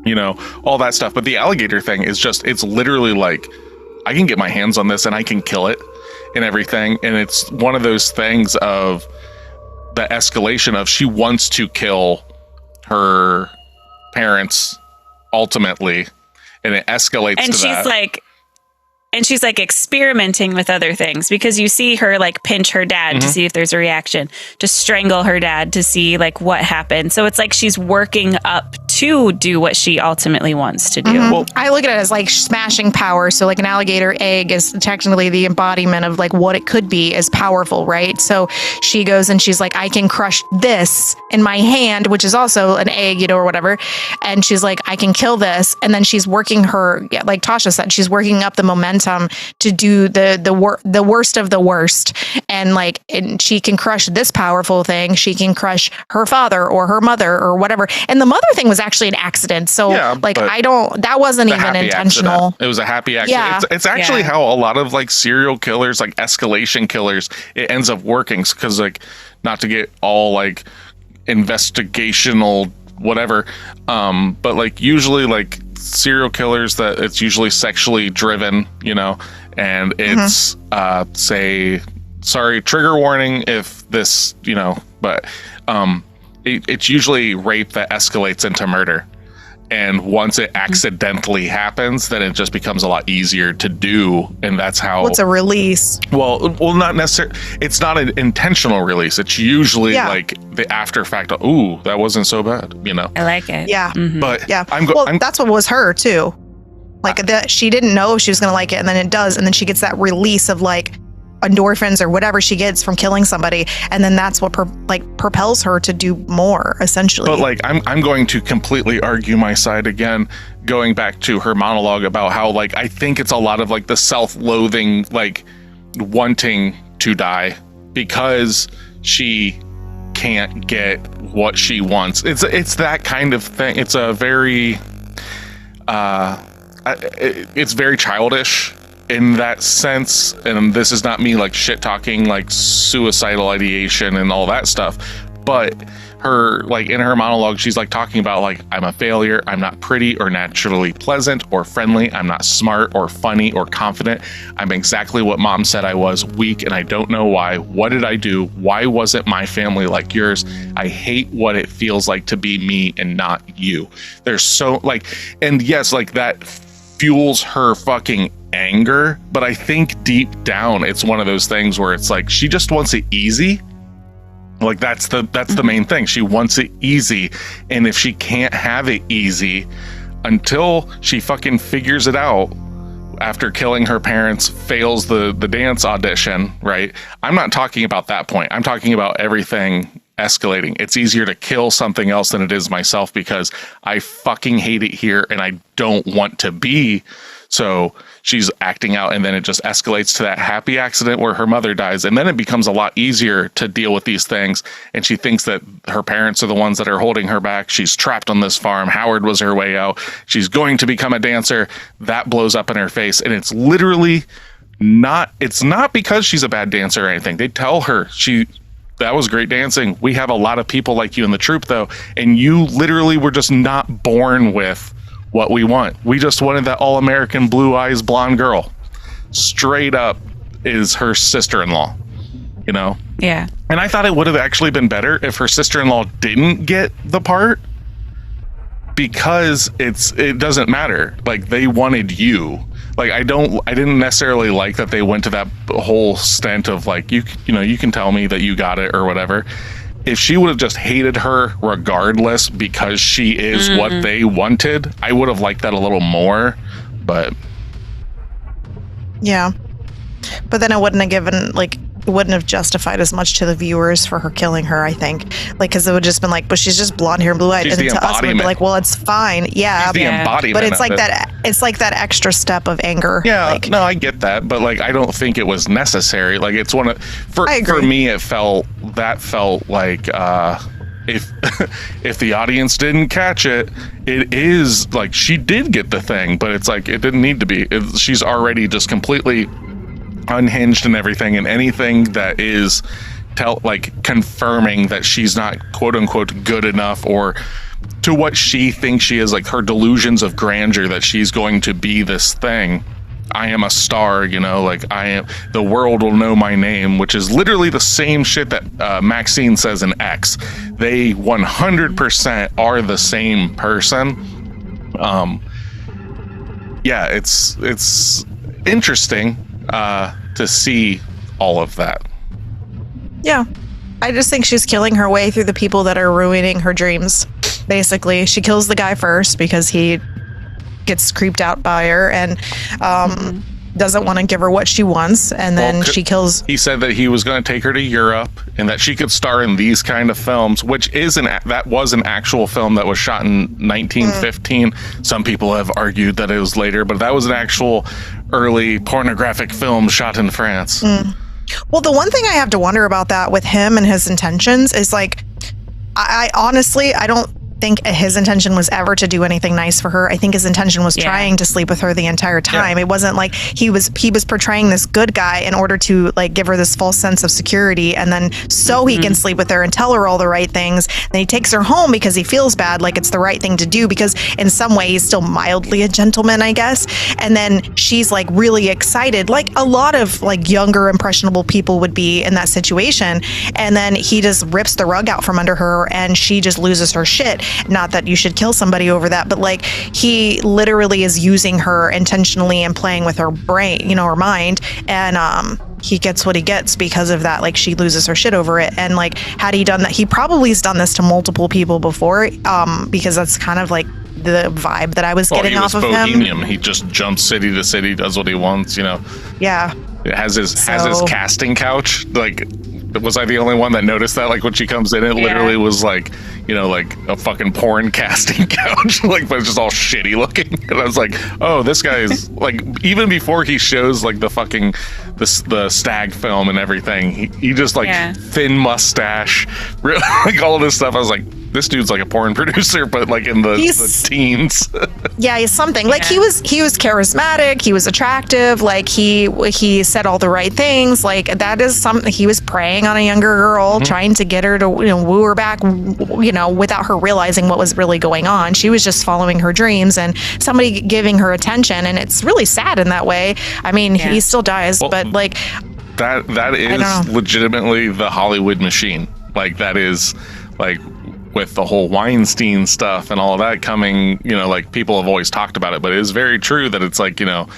you know, all that stuff. But the alligator thing is just, it's literally like, I can get my hands on this and I can kill it and everything. And it's one of those things of the escalation of she wants to kill her parents ultimately, and it escalates and to that. And she's like experimenting with other things, because you see her like pinch her dad to see if there's a reaction, to strangle her dad to see like what happened. So it's like she's working up to do what she ultimately wants to do. Well, I look at it as like smashing power. So like an alligator egg is technically the embodiment of like what it could be as powerful, right? So she goes and she's like, I can crush this in my hand, which is also an egg, you know, or whatever. And she's like, I can kill this. And then she's working her, like Tasha said, she's working up the momentum to do the worst of the worst. And like, and she can crush this powerful thing. She can crush her father or her mother or whatever. And the mother thing was actually an accident. So Yeah, like, but that wasn't even happy intentional. accident. It was a happy accident. Yeah. It's actually how a lot of like serial killers, like escalation killers, it ends up working. Because like, not to get all like investigational whatever, but like usually like serial killers, that it's usually sexually driven, you know, and it's say, sorry, trigger warning if this, you know, but it's usually rape that escalates into murder. And once it accidentally happens, then it just becomes a lot easier to do. And that's how... What's a release? Well, not necessarily. It's not an intentional release. It's usually like the after fact. Ooh, that wasn't so bad, you know? I like it. Yeah. But Yeah. I'm that's what was her too. Like that, she didn't know she was going to like it. And then it does. And then she gets that release of like endorphins or whatever she gets from killing somebody, and then that's what propels her to do more, essentially. But like I'm going to completely argue my side again, going back to her monologue about how like I think it's a lot of like the self-loathing, like wanting to die because she can't get what she wants. It's that kind of thing. It's a very it's very childish in that sense, and this is not me like shit talking like suicidal ideation and all that stuff, but her, like in her monologue, she's like talking about like, I'm a failure, I'm not pretty or naturally pleasant or friendly, I'm not smart or funny or confident, I'm exactly what mom said I was, weak, and I don't know why. What did I do? Why wasn't my family like yours? I hate what it feels like to be me and not you. There's so like, and yes, like that fuels her fucking anger, but I think deep down it's one of those things where it's like she just wants it easy. Like that's the main thing. She wants it easy, and if she can't have it easy until she fucking figures it out after killing her parents, fails the dance audition, right? I'm not talking about that point. I'm talking about everything escalating. It's easier to kill something else than it is myself because I fucking hate it here and I don't want to be. So she's acting out, and then it just escalates to that happy accident where her mother dies. And then it becomes a lot easier to deal with these things. And she thinks that her parents are the ones that are holding her back. She's trapped on this farm. Howard was her way out. She's going to become a dancer. That blows up in her face. And it's literally it's not because she's a bad dancer or anything. They tell her that was great dancing. We have a lot of people like you in the troupe though. And you literally were just not born with what we want. We just wanted that all-American blue eyes blonde girl. straight up is her sister-in-law, you know? Yeah. And I thought it would have actually been better if her sister-in-law didn't get the part, because it doesn't matter. Like, they wanted you. Like, I didn't necessarily like that they went to that whole stint of like, you know, you can tell me that you got it or whatever. If she would have just hated her regardless because she is what they wanted, I would have liked that a little more. But yeah, but then it wouldn't have given, like, it wouldn't have justified as much to the viewers for her killing her, I think. Like, because it would just been like, but she's just blonde hair and blue-eyed. She's And the to us, it would be like, well, it's fine. Yeah. She's the embodiment But it's like of it. it's like that extra step of anger. Yeah, like, no, I get that, but like, I don't think it was necessary. Like, it's one of, for me, it felt like if if the audience didn't catch it, it is like she did get the thing, but it's like it didn't need to be. She's already just completely unhinged and everything, and anything that is confirming that she's not quote unquote good enough, or to what she thinks she is, like her delusions of grandeur that she's going to be this thing. I am a star, you know, like the world will know my name, which is literally the same shit that Maxine says in X. They 100% are the same person. Yeah, it's interesting to see all of that. Yeah. I just think she's killing her way through the people that are ruining her dreams. Basically, she kills the guy first because he gets creeped out by her and doesn't want to give her what she wants, and then she kills. He said that he was going to take her to Europe and that she could star in these kind of films, which that was an actual film that was shot in 1915. Some people have argued that it was later, but that was an actual early pornographic film shot in France. Well, the one thing I have to wonder about that with him and his intentions is, like, I honestly, I don't think his intention was ever to do anything nice for her. I think his intention was trying to sleep with her the entire time. It wasn't like he was portraying this good guy in order to, like, give her this false sense of security, and then so he can sleep with her and tell her all the right things. Then he takes her home because he feels bad, like it's the right thing to do, because in some way he's still mildly a gentleman, I guess. And then she's like really excited, like a lot of like younger impressionable people would be in that situation. And then he just rips the rug out from under her and she just loses her shit. Not that you should kill somebody over that, but like he literally is using her intentionally and playing with her brain, you know, her mind. And he gets what he gets because of that. Like, she loses her shit over it. And like, had he done that, he probably has done this to multiple people before, because that's kind of like the vibe that I was getting off of him. He just jumps city to city, does what he wants, you know. Yeah. It has his casting couch. Like, was I the only one that noticed that? Like, when she comes in, it literally was like, you know, like a fucking porn casting couch, like, but it's just all shitty looking. And I was like, oh, this guy is like, even before he shows like the fucking the stag film and everything, he just like thin mustache, like all of this stuff. I was like, this dude's like a porn producer, but like in the teens. Yeah, he's something. Like, he was charismatic, he was attractive, like he said all the right things. Like, that is something. He was preying on a younger girl, trying to get her to, you know, woo her back, you know, without her realizing what was really going on. She was just following her dreams and somebody giving her attention, and it's really sad in that way. I mean, he still dies, but like that is legitimately the Hollywood machine. Like, that is like, with the whole Weinstein stuff and all of that coming, you know, like, people have always talked about it, but it is very true that it's like, you know,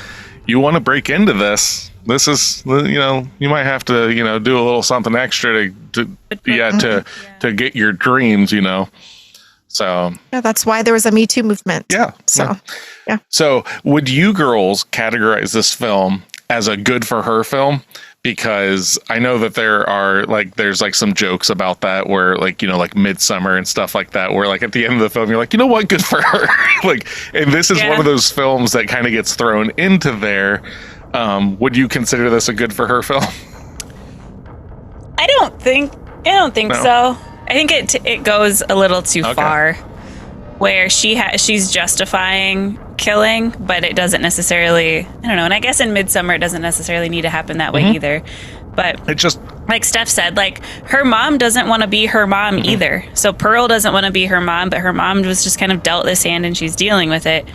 you want to break into this is, you know, you might have to, you know, do a little something extra to get your dreams, you know. So yeah, that's why there was a Me Too movement. Yeah. So would you girls categorize this film as a good for her film? Because I know that there's like some jokes about that where, like, you know, like Midsummer and stuff like that, where like at the end of the film, you're like, you know what, good for her. Like, and this is one of those films that kind of gets thrown into there. Would you consider this a good for her film? I don't think so. I think it goes a little too far, where she's justifying killing, but it doesn't necessarily, I don't know. And I guess in Midsummer, it doesn't necessarily need to happen that way either. But it just, like Steph said, like, her mom doesn't want to be her mom either. So Pearl doesn't want to be her mom, but her mom was just kind of dealt this hand and she's dealing with it.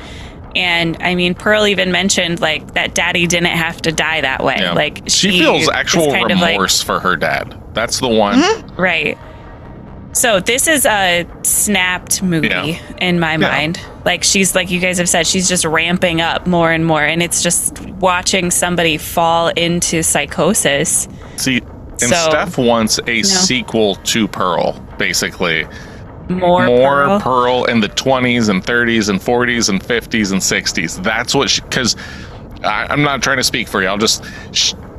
And I mean, Pearl even mentioned like that daddy didn't have to die that way. Yeah. Like she feels actual remorse for her dad. That's the one. Right. So this is a snapped movie in my mind. Like she's, like you guys have said, she's just ramping up more and more. And it's just watching somebody fall into psychosis. See, and Steph wants a sequel to Pearl, basically. More Pearl in the 20s and 30s and 40s and 50s and 60s. That's what because I'm not trying to speak for you. I'll just...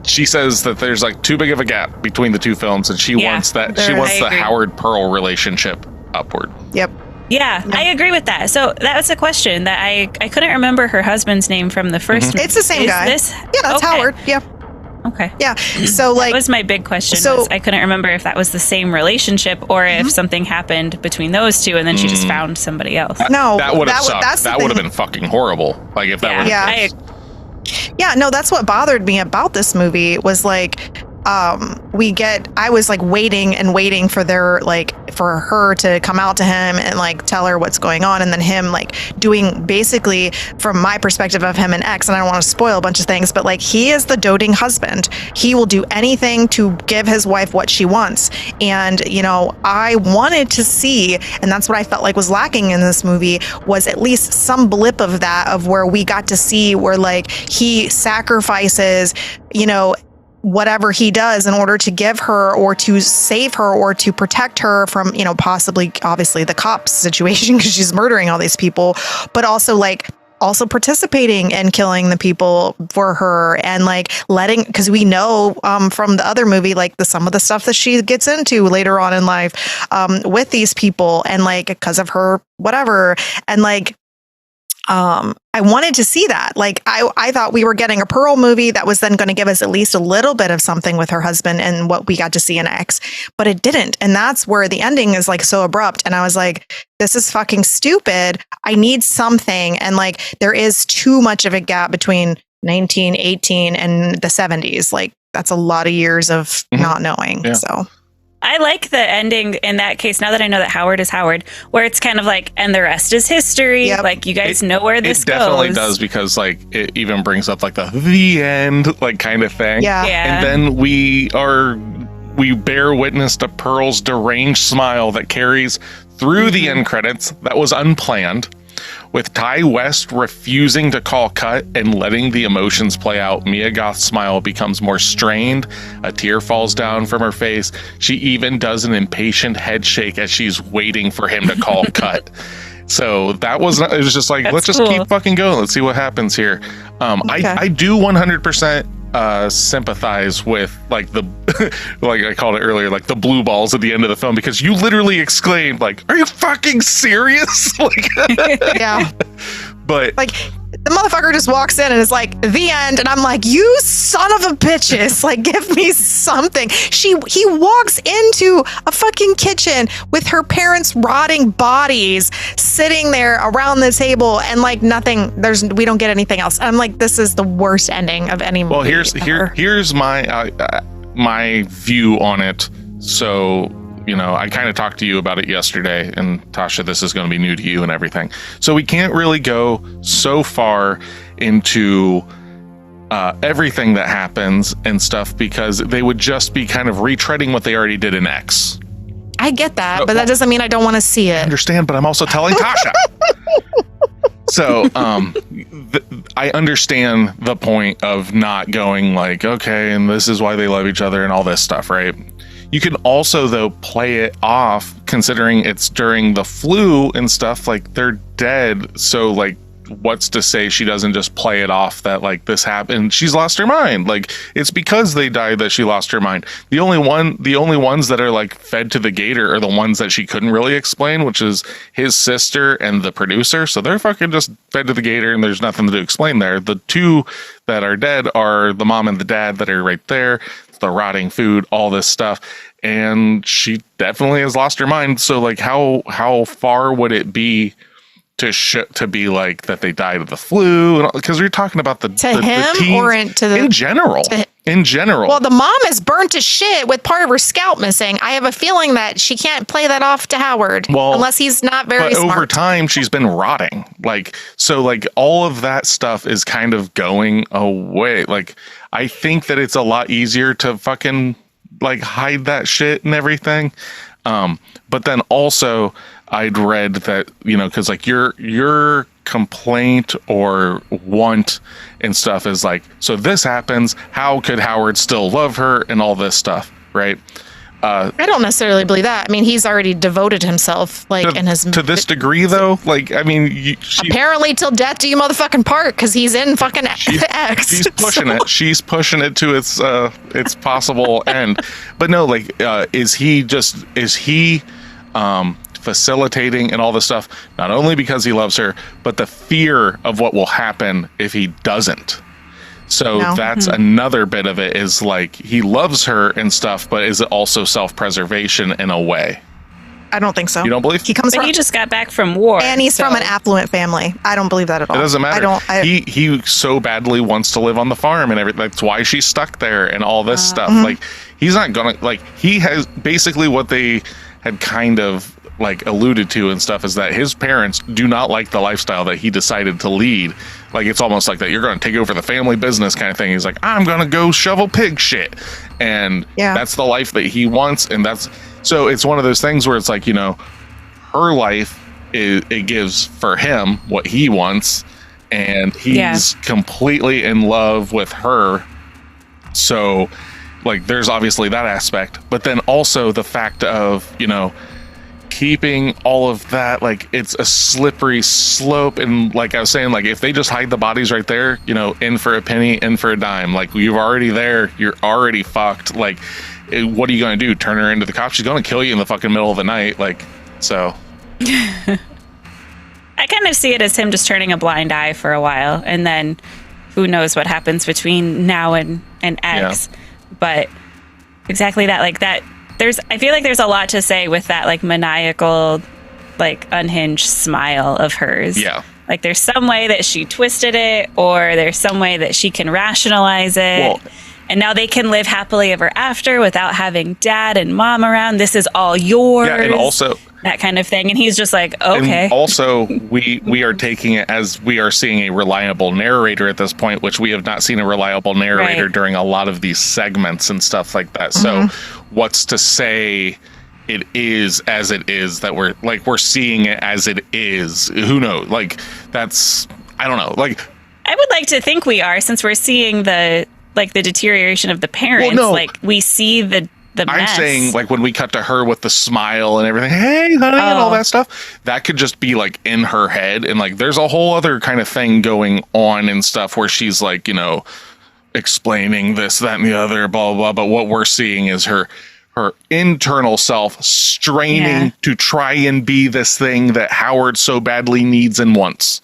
She says that there's like too big of a gap between the two films, and she wants that. She wants the Howard Pearl relationship upward. Yep. Yeah, I agree with that. So that was a question that I couldn't remember her husband's name from the first movie. It's the same guy. Yeah, that's Howard. Yeah. Okay. Yeah. So like that was my big question. So I couldn't remember if that was the same relationship or if something happened between those two and then she just found somebody else. No, that would have sucked. That would have been fucking horrible. Like if that were Yeah, no, that's what bothered me about this movie was like I was like waiting for for her to come out to him and like tell her what's going on, and then him like doing basically from my perspective of him and X, and I don't want to spoil a bunch of things, but like he is the doting husband. He will do anything to give his wife what she wants. And you know, I wanted to see, and that's what I felt like was lacking in this movie, was at least some blip of that, of where we got to see where like he sacrifices, you know, whatever he does in order to give her or to save her or to protect her from, you know, possibly, obviously the cops situation because she's murdering all these people, but also participating in killing the people for her and like letting, because we know from the other movie, like some of the stuff that she gets into later on in life with these people and like because of her whatever. And like, I wanted to see that. Like, I thought we were getting a Pearl movie that was then going to give us at least a little bit of something with her husband and what we got to see in X, but it didn't. And that's where the ending is like so abrupt. And I was like, this is fucking stupid. I need something. And like, there is too much of a gap between 1918 and the 70s. Like, that's a lot of years of not knowing. Yeah. So I like the ending in that case, now that I know that Howard is Howard, where it's kind of like, and the rest is history. Yep. Like, you guys know where this goes. It definitely does, because like it even brings up like the end, like kind of thing. Yeah. And then we bear witness to Pearl's deranged smile that carries through the end credits. That was unplanned. With Ty West refusing to call cut and letting the emotions play out, Mia Goth's smile becomes more strained. A tear falls down from her face. She even does an impatient head shake as she's waiting for him to call cut. So it was just like, let's just keep fucking going. Let's see what happens here. I do 100% sympathize with like the like I called it earlier, like the blue balls at the end of the film, because you literally exclaimed like, are you fucking serious? Like, yeah. But like the motherfucker just walks in and is like, the end, and I'm like, you son of a bitches, like, give me something. He walks into a fucking kitchen with her parents' rotting bodies sitting there around the table, and like nothing, we don't get anything else. I'm like, this is the worst ending of any movie. Well, here's my view on it. So, you know, I kind of talked to you about it yesterday, and Tasha, this is going to be new to you and everything. So we can't really go so far into everything that happens and stuff, because they would just be kind of retreading what they already did in X. I get that, but that doesn't mean I don't want to see it. I understand, but I'm also telling Tasha. So I understand the point of not going like, okay, and this is why they love each other and all this stuff, right? You can also, though, play it off, considering it's during the flu and stuff, like they're dead. So like, what's to say she doesn't just play it off that like this happened, she's lost her mind? Like, it's because they died that she lost her mind. The only ones that are like fed to the gator are the ones that she couldn't really explain, which is his sister and the producer. So they're fucking just fed to the gator, and there's nothing to explain there. The two that are dead are the mom and the dad that are right there. The rotting food, all this stuff, and she definitely has lost her mind. So like, how far would it be to be like that they died of the flu? Because we're talking about the him, the teens, or to the, in general. in general. Well, the mom is burnt to shit with part of her scalp missing. I have a feeling that she can't play that off to Howard unless he's not very smart. Over time, she's been rotting. Like, so like all of that stuff is kind of going away. Like, I think that it's a lot easier to fucking like hide that shit and everything. But then also I'd read that, you know, cause like your complaint or want and stuff is like, so this happens, how could Howard still love her and all this stuff, right? I don't necessarily believe that. I mean, he's already devoted himself, like, in his to this degree, though. Like, I mean, apparently till death do you motherfucking part, because he's in fucking X. She's pushing it. She's pushing it to its possible end. But no, like, is he facilitating and all this stuff, not only because he loves her, but the fear of what will happen if he doesn't. So that's another bit of it, is like, he loves her and stuff, but is it also self-preservation in a way? I don't think so. You don't believe? He just got back from war, and he's from an affluent family. I don't believe that at all. It doesn't matter. He so badly wants to live on the farm and everything. That's why she's stuck there and all this stuff. Like, he's not gonna, like, he has basically what they had kind of like alluded to and stuff, is that his parents do not like the lifestyle that he decided to lead. Like, it's almost like that you're going to take over the family business kind of thing. He's like, I'm going to go shovel pig shit. And that's the life that he wants. And so it's one of those things where it's like, you know, her life it gives for him what he wants, and he's completely in love with her. So like, there's obviously that aspect, but then also the fact of, you know, keeping all of that, like, it's a slippery slope. And like I was saying, like, if they just hide the bodies right there, you know, in for a penny, in for a dime, like, you're already there, you're already fucked. Like, what are you going to do? Turn her into the cops? She's going to kill you in the fucking middle of the night. Like, so. I kind of see it as him just turning a blind eye for a while, and then who knows what happens between now and X. But exactly that, like, that. I feel like there's a lot to say with that, like, maniacal, like, unhinged smile of hers. Yeah. Like, there's some way that she twisted it, or there's some way that she can rationalize it. Well, and now they can live happily ever after without having dad and mom around. This is all yours. Yeah, and also that kind of thing. And he's just like, okay. And also, we are taking it as we are seeing a reliable narrator at this point, which we have not seen a reliable narrator during a lot of these segments and stuff like that. So what's to say it is as it is, that we're seeing it as it is? Who knows? Like, that's, I don't know. Like, I would like to think we are, since we're seeing the deterioration of the parents. Well, no. Like, we see the mess. I'm saying, like, when we cut to her with the smile and everything, hey, honey, and all that stuff, that could just be, like, in her head. And, like, there's a whole other kind of thing going on and stuff where she's, like, you know, explaining this, that, and the other, blah, blah, blah. But what we're seeing is her internal self straining to try and be this thing that Howard so badly needs and wants.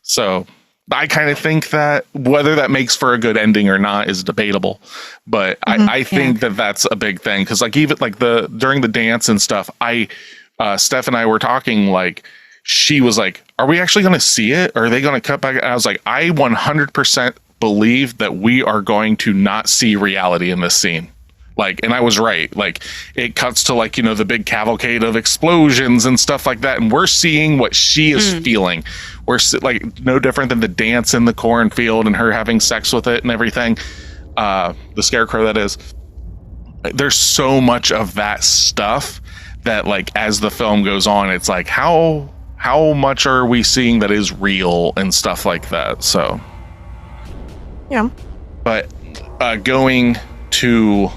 So I kind of think that whether that makes for a good ending or not is debatable, but I think that that's a big thing. Cause like, even like during the dance and stuff, Steph and I were talking, like, she was like, are we actually going to see it? Or are they going to cut back? And I was like, I 100% believe that we are going to not see reality in this scene. Like, and I was right. Like, it cuts to, like, you know, the big cavalcade of explosions and stuff like that. And we're seeing what she is feeling. We're like, no different than the dance in the cornfield and her having sex with it and everything. The scarecrow, that is. There's so much of that stuff that, like, as the film goes on, it's like, how much are we seeing that is real and stuff like that? So, yeah. But going to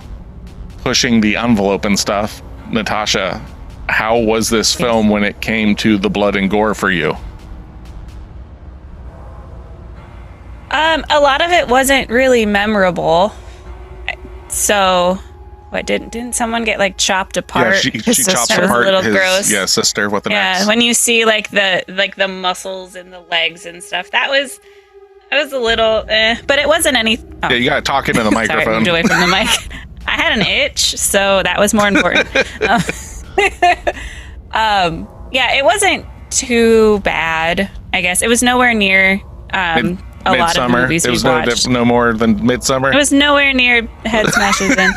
pushing the envelope and stuff, Natasha, how was this film when it came to the blood and gore for you? A lot of it wasn't really memorable. So, what, didn't someone get, like, chopped apart? Yeah, she chops apart a little gross. Yeah, sister with an axe. Yeah, when you see, like, the muscles and the legs and stuff, that was a little, but it wasn't any. Yeah, you gotta talk into the microphone. Sorry, I moved away from the mic. I had an itch, so that was more important. Yeah, it wasn't too bad, I guess. It was nowhere near a a lot of the Midsommar. movies It we was watched. no more than Midsommar. It was nowhere near Head Smashes in.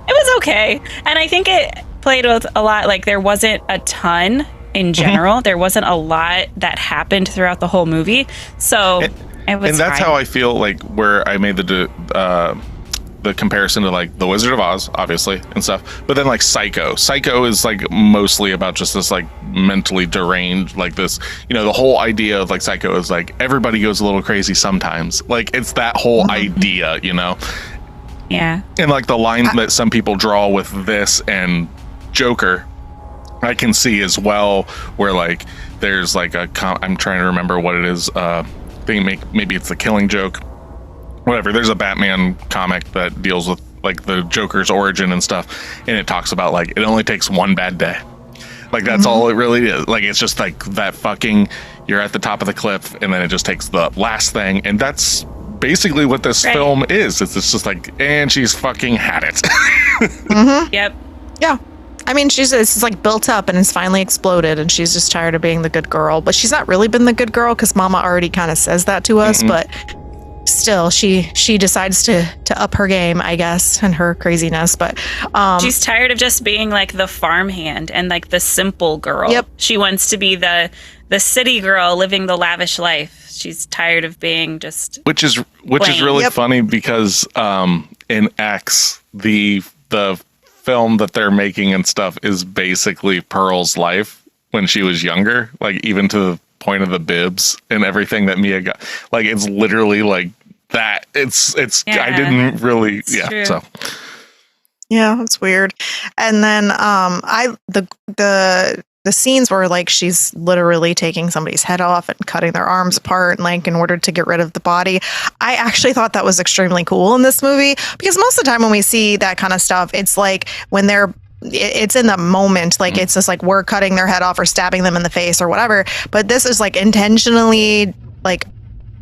It was okay. And I think it played with a lot, like there wasn't a ton in general. There wasn't a lot that happened throughout the whole movie. So it was And that's fine. how I feel like where I made the comparison to like The Wizard of Oz, obviously, and stuff. But then like Psycho. Psycho is like mostly about just this like mentally deranged, like this, the whole idea of like Psycho is like everybody goes a little crazy sometimes. Like it's that whole idea, Yeah. And like the line that some people draw with this and Joker, I can see as well, where like there's like I'm trying to remember what it is. Maybe it's The Killing Joke. Whatever. There's a Batman comic that deals with like the Joker's origin and stuff, and it talks about like it only takes one bad day. Like that's all it really is. Like it's just like that fucking you're at the top of the cliff, and then it just takes the last thing, and that's basically what this film is. It's just like, and she's fucking had it. Yep. Yeah. I mean, it's like built up and it's finally exploded, and she's just tired of being the good girl. But she's not really been the good girl because Mama already kind of says that to us. But still, she decides to up her game, I guess, and her craziness. But she's tired of just being like the farmhand and like the simple girl. Yep. She wants to be the city girl living the lavish life. She's tired of being just which is really funny because in X the film that they're making and stuff is basically Pearl's life when she was younger, like even to the point of the bibs and everything that Mia got. Like it's literally like that. It's I didn't really true. So yeah, it's weird. And then the scenes where like she's literally taking somebody's head off and cutting their arms apart, and like in order to get rid of the body, I actually thought that was extremely cool in this movie, because most of the time when we see that kind of stuff, it's like when it's in the moment, like it's just like we're cutting their head off or stabbing them in the face or whatever. But this is like intentionally like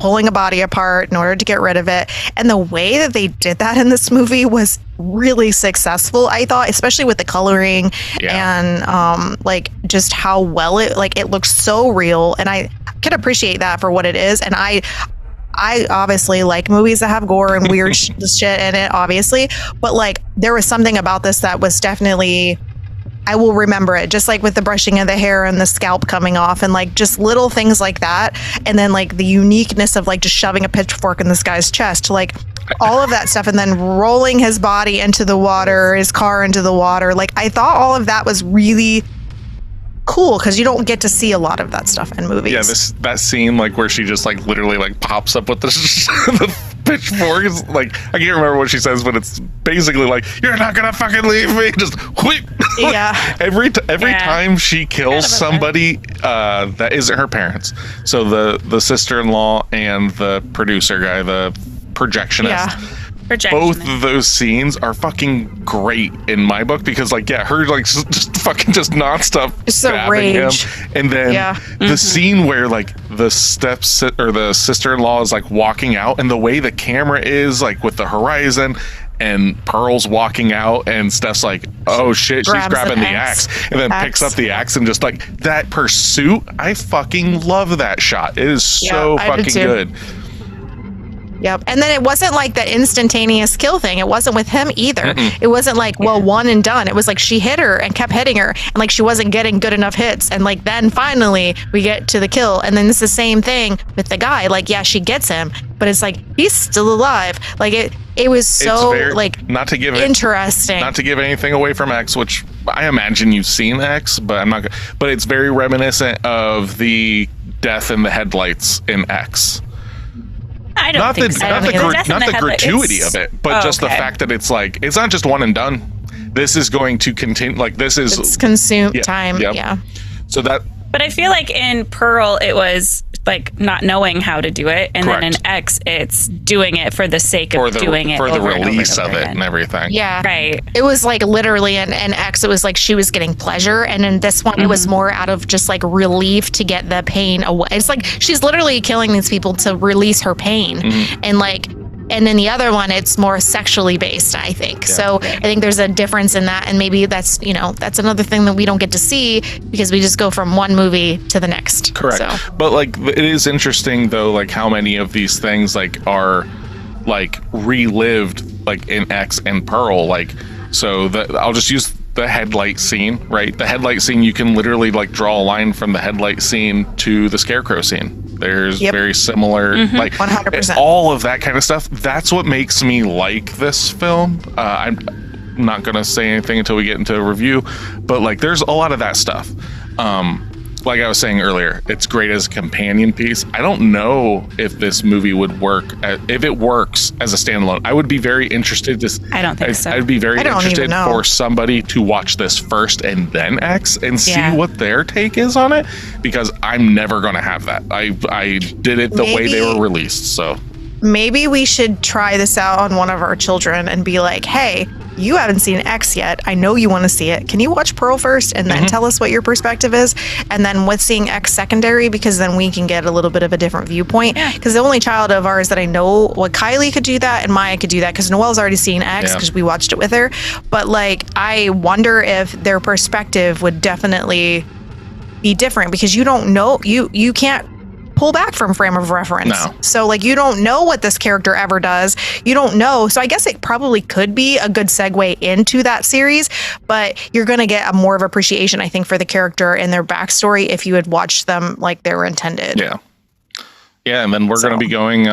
pulling a body apart in order to get rid of it. And the way that they did that in this movie was really successful, I thought, especially with the coloring and like just how well it looks so real. And I can appreciate that for what it is. And I obviously like movies that have gore and weird shit in it, obviously. But like there was something about this that was definitely, I will remember it, just like with the brushing of the hair and the scalp coming off and like just little things like that. And then like the uniqueness of like just shoving a pitchfork in this guy's chest, like all of that stuff. And then rolling his body into the water, his car into the water. Like I thought all of that was really cool because you don't get to see a lot of that stuff in movies. Yeah, that scene like where she just like literally like pops up with the pitchfork is like, I can't remember what she says, but it's basically like, you're not gonna fucking leave me. Just whoop. Yeah. every time she kills somebody that isn't her parents. So the sister-in-law and the producer guy, the projectionist. projectionist. Both of those scenes are fucking great in my book because like her like just fucking just nonstop stabbing him, and then the scene where like the sister-in-law is like walking out, and the way the camera is like with the horizon, and Pearl's walking out, and Steph's like, oh shit, she's grabbing the axe, and then picks up the axe, and just like that pursuit, I fucking love that shot. It is so fucking good. Yep. And then it wasn't like the instantaneous kill thing. It wasn't with him either. It wasn't like, well, one and done. It was like she hit her and kept hitting her, and like she wasn't getting good enough hits. And like then finally we get to the kill. And then it's the same thing with the guy. Like, yeah, she gets him, but it's like he's still alive. Like it was so like not to give interesting. Not to give anything away from X, which I imagine you've seen X, but I'm not. But it's very reminiscent of the death in the headlights in X. I don't think so. Not the gratuity of it, but just the fact that it's like, it's not just one and done. This is going to continue. Like it's consumed time. Yep. Yeah. So that. But I feel like in Pearl, it was like not knowing how to do it, and then in X, it's doing it for the sake of doing it for the over release and over of it again. and everything. Yeah, right. It was like literally in X, it was like she was getting pleasure, and in this one, it was more out of just like relief to get the pain away. It's like she's literally killing these people to release her pain, and like And in the other one, it's more sexually based, I think. So I think there's a difference in that. And maybe that's, that's another thing that we don't get to see because we just go from one movie to the next. Correct. So. But like, it is interesting though, like how many of these things like are like relived like in X and Pearl. Like, so I'll just use the headlight scene, right? The headlight scene, you can literally like draw a line from the headlight scene to the scarecrow scene. There's very similar, like 100%. All of that kind of stuff. That's what makes me like this film. I'm not going to say anything until we get into a review, but like there's a lot of that stuff. Like I was saying earlier, it's great as a companion piece. I don't know if this movie would work, if it works as a standalone. I would be very interested I don't think so. I'd be very interested for somebody to watch this first and then X and see what their take is on it, because I'm never going to have that. I did it the way they were released, so. Maybe we should try this out on one of our children and be like, hey, you haven't seen X yet. I know you want to see it. Can you watch Pearl first and then tell us what your perspective is? And then with seeing X secondary, because then we can get a little bit of a different viewpoint. Because the only child of ours that I know, Kylie could do that and Maya could do that, because Noelle's already seen X because we watched it with her. But like, I wonder if their perspective would definitely be different, because you don't know, you can't pull back from frame of reference. No. So like, you don't know what this character ever does. You don't know. So I guess it probably could be a good segue into that series, but you're going to get a more of appreciation, I think, for the character and their backstory if you had watched them like they were intended. Yeah. Yeah. And then we're going to be going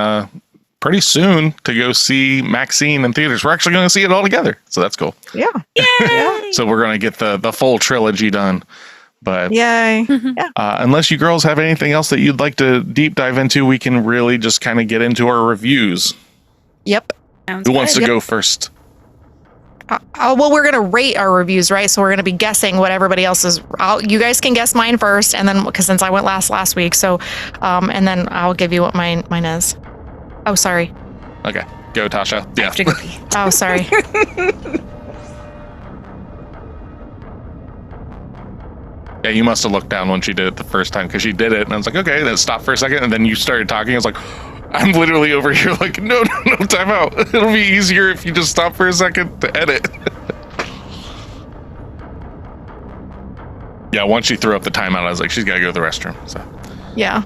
pretty soon to go see Maxine in theaters. We're actually going to see it all together. So that's cool. Yeah. Yay! So we're going to get the full trilogy done. But yay. Unless you girls have anything else that you'd like to deep dive into, we can really just kind of get into our reviews. Yep. Who wants to go first? Well, we're going to rate our reviews, right? So we're going to be guessing what everybody else is. You guys can guess mine first, and then, because since I went last week, so and then I'll give you what mine is. Oh, sorry. Okay, go, Tasha. Yeah. I have to go pee. Oh, sorry. Yeah, you must have looked down when she did it the first time, because she did it, and I was like, okay, then stop for a second, and then you started talking. I was like, I'm literally over here like, no, time out. It'll be easier if you just stop for a second to edit. Yeah, once she threw up the timeout, I was like, she's got to go to the restroom. So Yeah.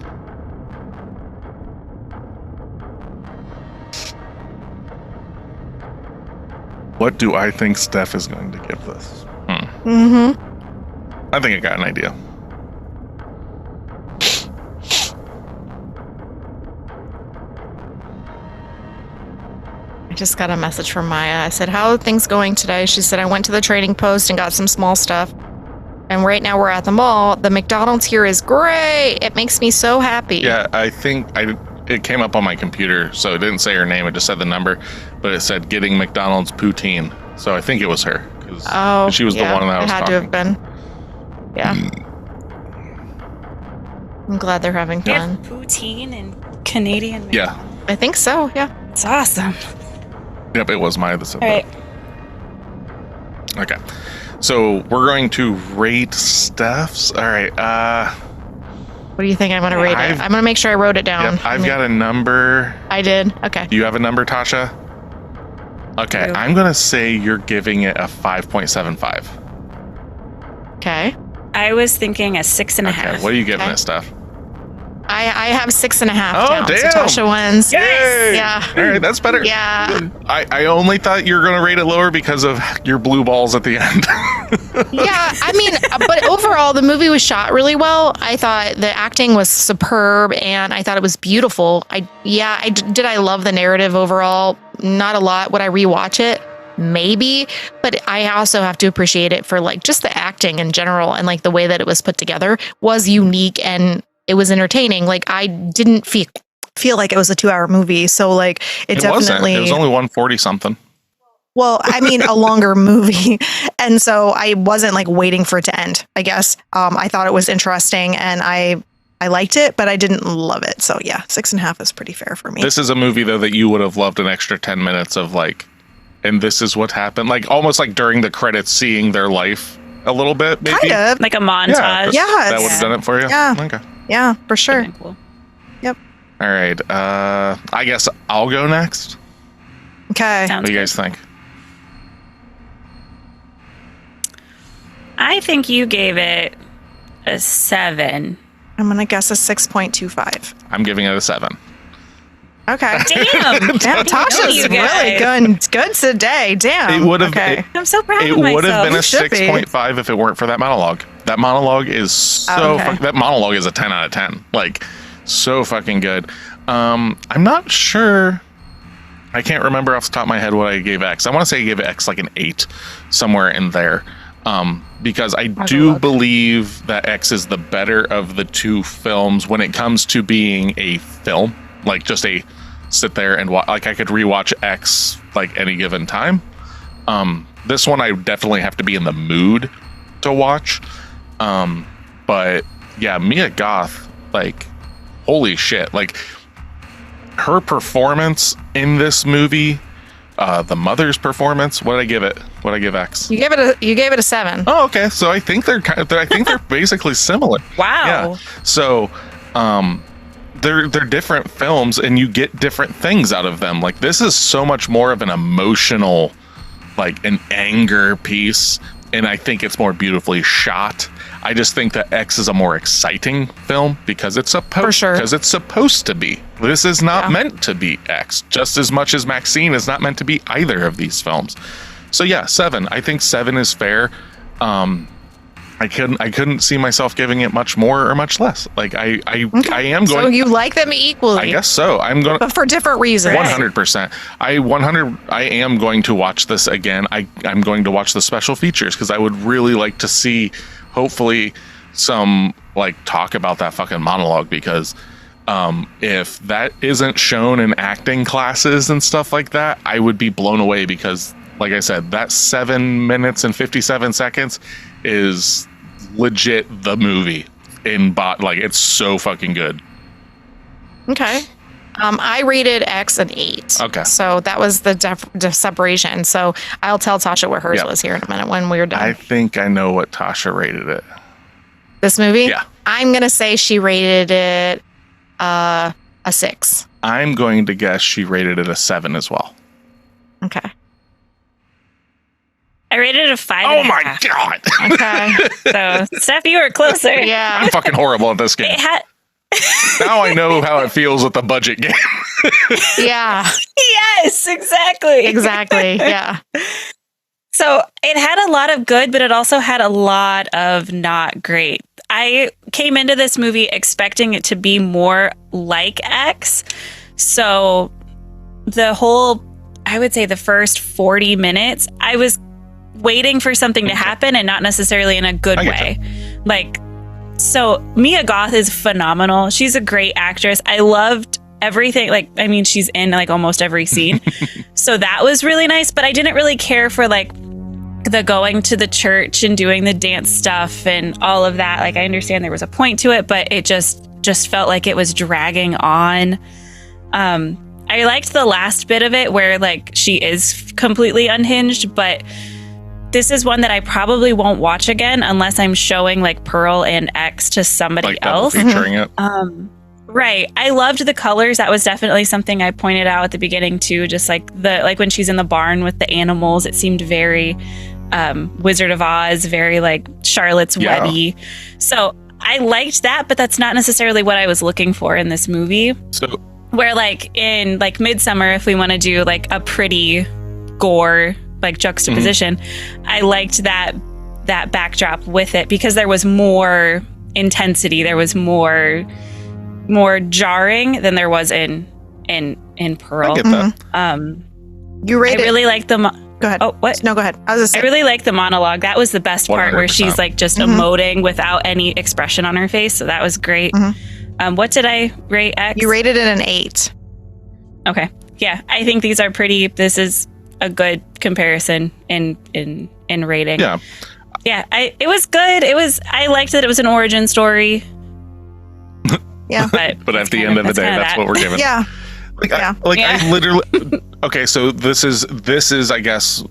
what do I think Steph is going to give this? I think I got an idea. I just got a message from Maya. I said, how are things going today? She said, I went to the trading post and got some small stuff. And right now we're at the mall. The McDonald's here is great. It makes me so happy. Yeah, I think it came up on my computer, so it didn't say her name. It just said the number, but it said getting McDonald's poutine. So I think it was her. Oh, she was the one that I was talking. It had to have been. Yeah. I'm glad they're having fun. Poutine and Canadian. Yeah. I think so, yeah. It's awesome. Yep, it was Maya that said All right. that. Okay. So we're going to rate Steph's. All right. What do you think I'm going to rate it? I'm going to make sure I wrote it down. Yep, I've got a number. I did. Okay. Do you have a number, Tasha? Okay. I'm going to say you're giving it a 5.75. Okay. I was thinking a 6.5. Okay. What are you giving it, Steph? I have 6.5 Oh, down. damn. So Tasha wins. Yay! Yeah. All right, that's better. Yeah. I only thought you were going to rate it lower because of your blue balls at the end. Yeah, I mean, but overall, the movie was shot really well. I thought the acting was superb, and I thought it was beautiful. Did I love the narrative overall? Not a lot. Would I rewatch it? Maybe, but I also have to appreciate it for like just the acting in general, and like the way that it was put together was unique and it was entertaining. Like I didn't feel like it was a 2-hour movie, so like it definitely wasn't. It was only 140 something. Well, I mean, a longer movie. And so I wasn't like waiting for it to end, I guess. I thought it was interesting and I liked it, but I didn't love it. So yeah, 6.5 is pretty fair for me. This is a movie though that you would have loved an extra 10 minutes of like, and this is what happened. Like almost like during the credits, seeing their life a little bit, maybe. Kind of. Like a montage. Yeah. That would have done it for you? Yeah. Okay. Yeah, for sure. Cool. Yep. All right. I guess I'll go next. Okay. Sounds What do you good. guys think? I think you gave it a 7. I'm going to guess a 6.25. I'm giving it a 7. Okay. Damn. Damn, Tasha's you really guys. good today. Damn. It would have. Okay. I'm so proud It of myself. would have been a should be. 6.5 if it weren't for that monologue. That monologue is so. Okay. That monologue is a 10 out of 10. Like, so fucking good. I'm not sure. I can't remember off the top of my head what I gave X. I want to say I gave X like an 8, somewhere in there. Because I do believe that X is the better of the two films when it comes to being a film. Like, just a sit there and watch. Like, I could rewatch X like any given time. This one I definitely have to be in the mood to watch. But yeah, Mia Goth, like, holy shit. Like, her performance in this movie, the mother's performance, what did I give it? What did I give X? You gave it a 7. Oh, okay. So I think they're they're basically similar. Wow. Yeah. So, they're different films, and you get different things out of them. Like, this is so much more of an emotional, like an anger piece, and I think it's more beautifully shot. I just think that X is a more exciting film because it's supposed to be. This is not meant to be X, just as much as Maxine is not meant to be either of these films. So yeah, 7. I think 7 is fair. I couldn't see myself giving it much more or much less. Like, I am going. So you like them equally? I guess so. I'm going, but for different reasons. 100%. I am going to watch this again. I'm going to watch the special features because I would really like to see, hopefully, some like talk about that fucking monologue, because if that isn't shown in acting classes and stuff like that, I would be blown away, because like I said, that 7 minutes and 57 seconds is legit the movie like, it's so fucking good. Okay. I rated X an 8. Okay. So that was the separation. So I'll tell Tasha what hers was here in a minute when we're done. I think I know what Tasha rated it. This movie? Yeah. I'm going to say she rated it a 6. I'm going to guess she rated it a 7 as well. Okay. I rated it a 5. Oh my god. Okay. So, Steph, you were closer. Yeah. I'm fucking horrible at this game. It had. Now I know how it feels with the budget game. Yeah. Yes, exactly. Exactly. Yeah. So it had a lot of good, but it also had a lot of not great. I came into this movie expecting it to be more like X. So I would say the first 40 minutes, I was waiting for something to happen, and not necessarily in a good way. Like, so Mia Goth is phenomenal. She's a great actress. I loved everything. Like, I mean, she's in like almost every scene. So that was really nice, but I didn't really care for like the going to the church and doing the dance stuff and all of that. Like, I understand there was a point to it, but it just felt like it was dragging on. I liked the last bit of it where like she is completely unhinged, but this is one that I probably won't watch again unless I'm showing like Pearl and X to somebody Like else. featuring it. Right. I loved the colors. That was definitely something I pointed out at the beginning too. Just like when she's in the barn with the animals, it seemed very Wizard of Oz, very like Charlotte's Web-y. So I liked that, but that's not necessarily what I was looking for in this movie. So where like in like Midsummer, if we want to do like a pretty gore like juxtaposition, I liked that backdrop with it because there was more intensity, there was more jarring than there was in Pearl. I get that. You rated. I really like the. Go ahead. Oh, what? No, go ahead. I really like the monologue. That was the best part, where 100%. she's like just emoting without any expression on her face. So that was great. What did I rate X? You rated it an 8. Okay. Yeah, I think these are pretty. This is a good comparison in rating. Yeah. Yeah, it was good. I liked that it was an origin story. Yeah. But at the end of the day, that's what we're giving. Yeah. I literally. Okay, so this is I guess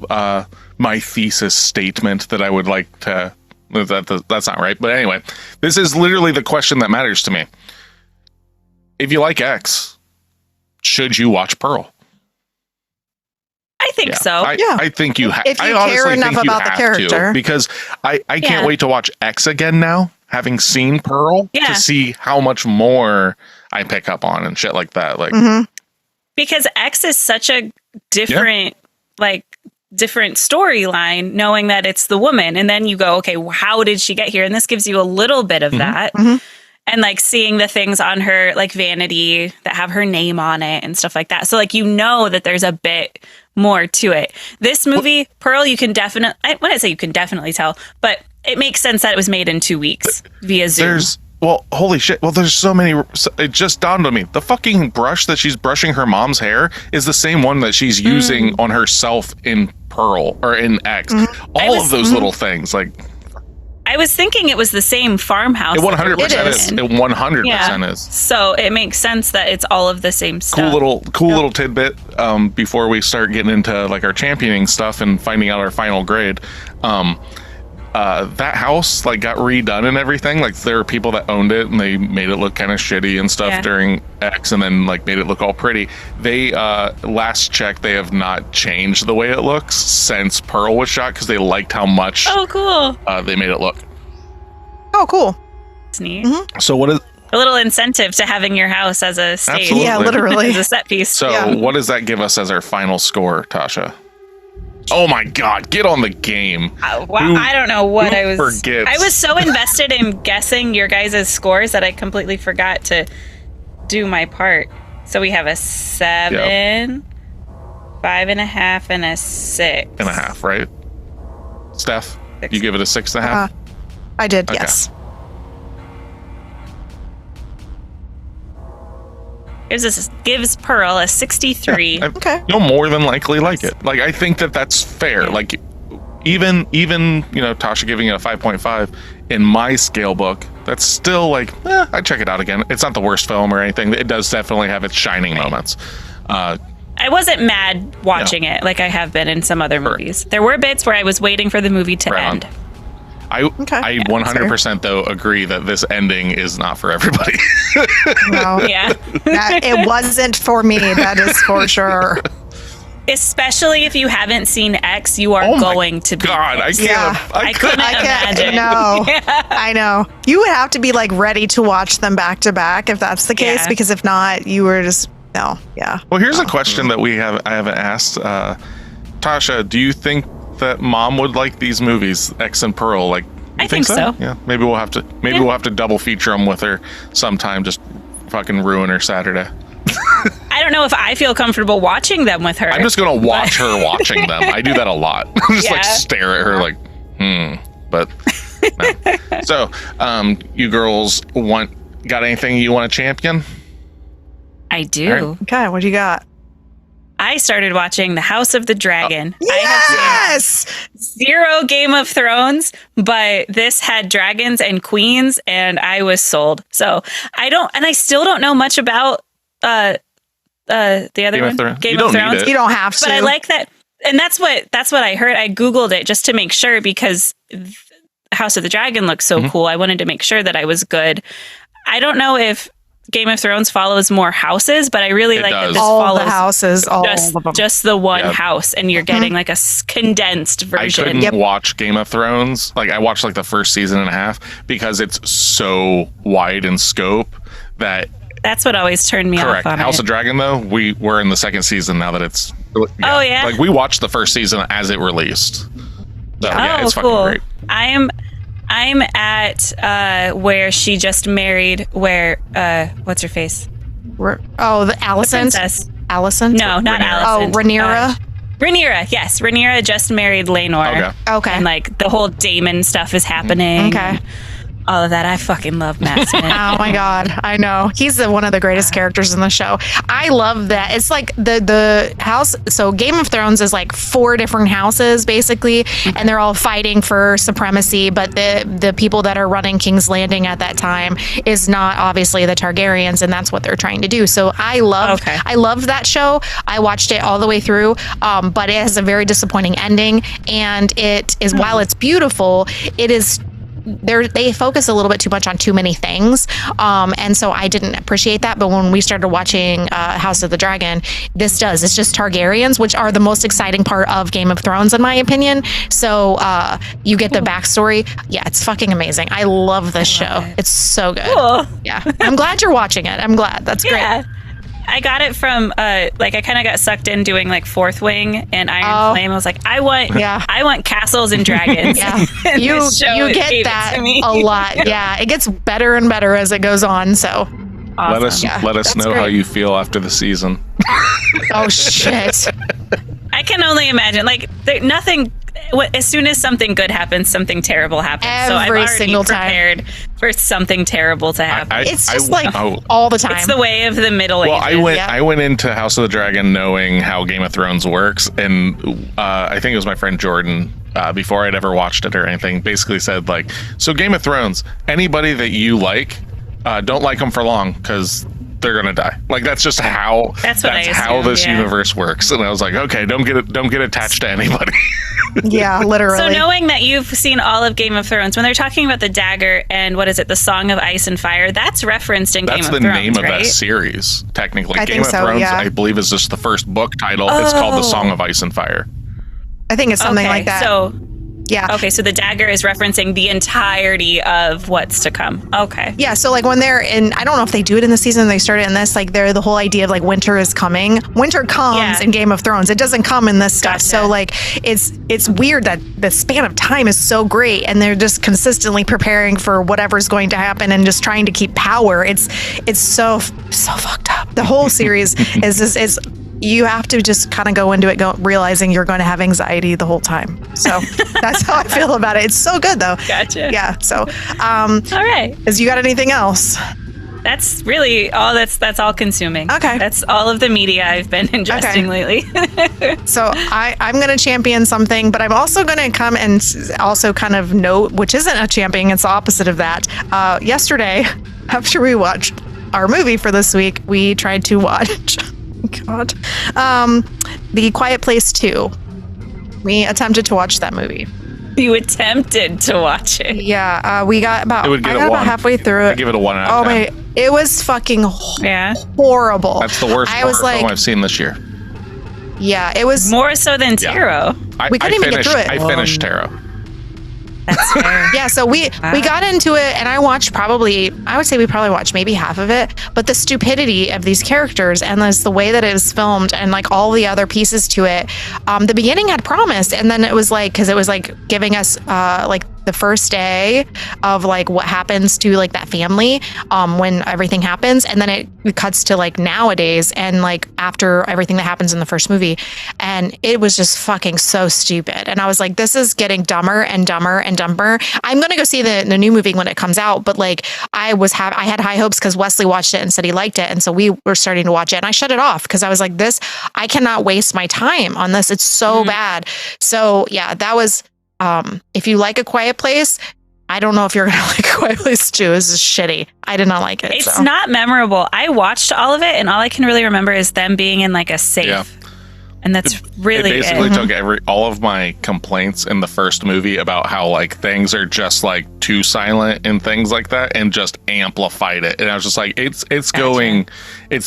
my thesis statement that I would like to. That's not right, but anyway, this is literally the question that matters to me. If you like X, should you watch Pearl? think so. I think you If you I honestly care enough think you about the have character. to, because I can't Yeah. wait to watch X again now, having seen Pearl, Yeah. to see how much more I pick up on and shit like that. Like, Because X is such a different, different storyline, knowing that it's the woman. And then you go, okay, how did she get here? And this gives you a little bit of that. And like seeing the things on her like vanity that have her name on it and stuff like that. So like, you know that there's a bit more to it. This movie, Pearl, you can definitely, when I say you can definitely tell, but it makes sense that it was made in 2 weeks via Zoom. Holy shit. Well, there's so many. It just dawned on me. The fucking brush that she's brushing her mom's hair is the same one that she's using on herself in Pearl or in X. All of those little things, like. I was thinking it was the same farmhouse. It 100% is. It 100% Yeah. is. So it makes sense that it's all of the same stuff. Cool little tidbit before we start getting into like our championing stuff and finding out our final grade. That house like got redone and everything. Like there were people that owned it and they made it look kind of shitty and stuff during X, and then like made it look all pretty. They last check, they have not changed the way it looks since Pearl was shot, because they liked how much cool. They made it look. Oh, cool. It's neat. So what is A little incentive to having your house as a stage. Absolutely. Yeah, literally. As a set piece. so what does that give us as our final score, Tasha? Oh my God, get on the game. Wow, I don't know what who I was. forgets? I was so invested in guessing your guys' scores that I completely forgot to do my part. So we have a 7, 5.5, and a 6.5, right? Steph, you give it a 6.5? I did, Okay. yes. Gives Pearl a 63. Okay. You'll more than likely like it. Like, I think that that's fair. Like, even Tasha giving it a 5.5 in my scale book, that's still like, I'd check it out again. It's not the worst film or anything. It does definitely have its shining moments. I wasn't mad watching it like I have been in some other movies. There were bits where I was waiting for the movie to end. I 100% though agree that this ending is not for everybody. No. Yeah. It wasn't for me, that is for sure. Especially if you haven't seen X, you are going to be. God, I can't. Yeah. I couldn't. imagine. No, I know. You would have to be like ready to watch them back to back if that's the case, because if not, you were just no. Yeah. Well, here's a question that I haven't asked. Tasha, do you think that Mom would like these movies, X and Pearl? Like, I think so. Yeah, maybe we'll have to. We'll have to double feature them with her sometime. Just fucking ruin her Saturday. I don't know if I feel comfortable watching them with her. I'm just gonna watch her watching them. I do that a lot. Just like stare at her like, But no. So, you girls got anything you want to champion? I do. Right. Okay, what do you got? I started watching The House of the Dragon. Yes! I have seen 0 Game of Thrones, but this had dragons and queens, and I was sold. So I still don't know much about the other one, Game of Thrones. You don't have to. But I like that, and that's what I heard. I Googled it just to make sure, because House of the Dragon looks so cool. I wanted to make sure that I was good. I don't know if Game of Thrones follows more houses, but I really like that this follows the houses, just the one house, and you're getting like a condensed version. I couldn't watch Game of Thrones. Like, I watched like the first season and a half because it's so wide in scope that. That's what always turned me off on House it. of Dragon, though, we're in the second season now that it's. Oh yeah. Like, we watched the first season as it released. So, it's fucking great. I'm at where she just married. Where what's her face? The Alicent. The princess. Alicent? No, not Alicent. Oh, Rhaenyra. Rhaenyra, yes. Rhaenyra just married Laenor. Okay. And like the whole Daemon stuff is happening. Okay. All of that. I fucking love Matt Smith. Oh my God. I know. He's one of the greatest characters in the show. I love that. It's like the house. So Game of Thrones is like 4 different houses basically, and they're all fighting for supremacy. But the people that are running King's Landing at that time is not obviously the Targaryens, and that's what they're trying to do. So I loved that show. I watched it all the way through, but it has a very disappointing ending. And it is, while it's beautiful, it is they focus a little bit too much on too many things, and so I didn't appreciate that. But when we started watching House of the Dragon, it's just Targaryens, which are the most exciting part of Game of Thrones in my opinion. So you get the backstory. Yeah, it's fucking amazing. I love this show. It's so good. Cool. Yeah, I'm glad you're watching it. I'm glad. That's great. I got it from I kind of got sucked in doing like Fourth Wing and Iron Flame. I was like, I want castles and dragons. Yeah, you get that a lot. Yeah, it gets better and better as it goes on. So awesome. Let us know how you feel after the season. Oh shit! I can only imagine. Like nothing. As soon as something good happens, something terrible happens. So I'm already prepared for something terrible to happen. It's just all the time. It's the way of the Middle Ages. I went into House of the Dragon knowing how Game of Thrones works, and I think it was my friend Jordan, before I'd ever watched it or anything, basically said like, so Game of Thrones, anybody that you like, don't like them for long because they're gonna die. Like that's just how how this universe works. And I was like, okay, don't get attached to anybody. Yeah, literally. So knowing that you've seen all of Game of Thrones, when they're talking about the dagger and what is it, the Song of Ice and Fire, that's referenced in Game of Thrones, That's the name right? of that series, technically. I Game of Thrones, I believe, is just the first book title. It's called The Song of Ice and Fire. I think it's something like that. So yeah. Okay, so the dagger is referencing the entirety of what's to come. Okay. Yeah, so like when they're in, I don't know if they do it in the season, they started in this, like they're the whole idea of like winter is coming. Winter comes in Game of Thrones. It doesn't come in this stuff. So like it's weird that the span of time is so great and they're just consistently preparing for whatever's going to happen and just trying to keep power. It's so fucked up. The whole series is you have to just kind of go into it realizing you're going to have anxiety the whole time. So that's how I feel about it. It's so good though. Gotcha. Yeah. So, all right. Is you got anything else? That's really all. That's all consuming. Okay. That's all of the media I've been ingesting lately. So I'm going to champion something, but I'm also going to come and also kind of note, which isn't a champion, it's the opposite of that. Yesterday, after we watched our movie for this week, we tried to watch The Quiet Place 2. We attempted to watch that movie. You attempted to watch it. Yeah, we got about halfway through it. I give it a 1 out of 10. My, it was fucking horrible. That's the worst horror film I've seen this year. Yeah, it was more so than Tarot. We couldn't even get through it. I finished Tarot. That's fair. Yeah, so we got into it and I watched I would say we probably watched maybe half of it, but the stupidity of these characters and the way that it was filmed and like all the other pieces to it, the beginning had promise, and then it was like, because it was like giving us like the first day of like what happens to like that family when everything happens, and then it cuts to like nowadays and like after everything that happens in the first movie, and it was just fucking so stupid. And I was like, this is getting dumber and dumber and dumber. I'm gonna go see the new movie when it comes out, but like I had high hopes because Wesley watched it and said he liked it, and so we were starting to watch it, and I shut it off because I was like, I cannot waste my time on this. It's so bad. So yeah, that was if you like A Quiet Place, I don't know if you're gonna like A Quiet Place 2. This is shitty. I did not like it. It's not memorable. I watched all of it, and all I can really remember is them being in like a safe. Yeah. And that's really it. Basically took all of my complaints in the first movie about how like things are just like too silent and things like that, and just amplified it. And I was just like, it's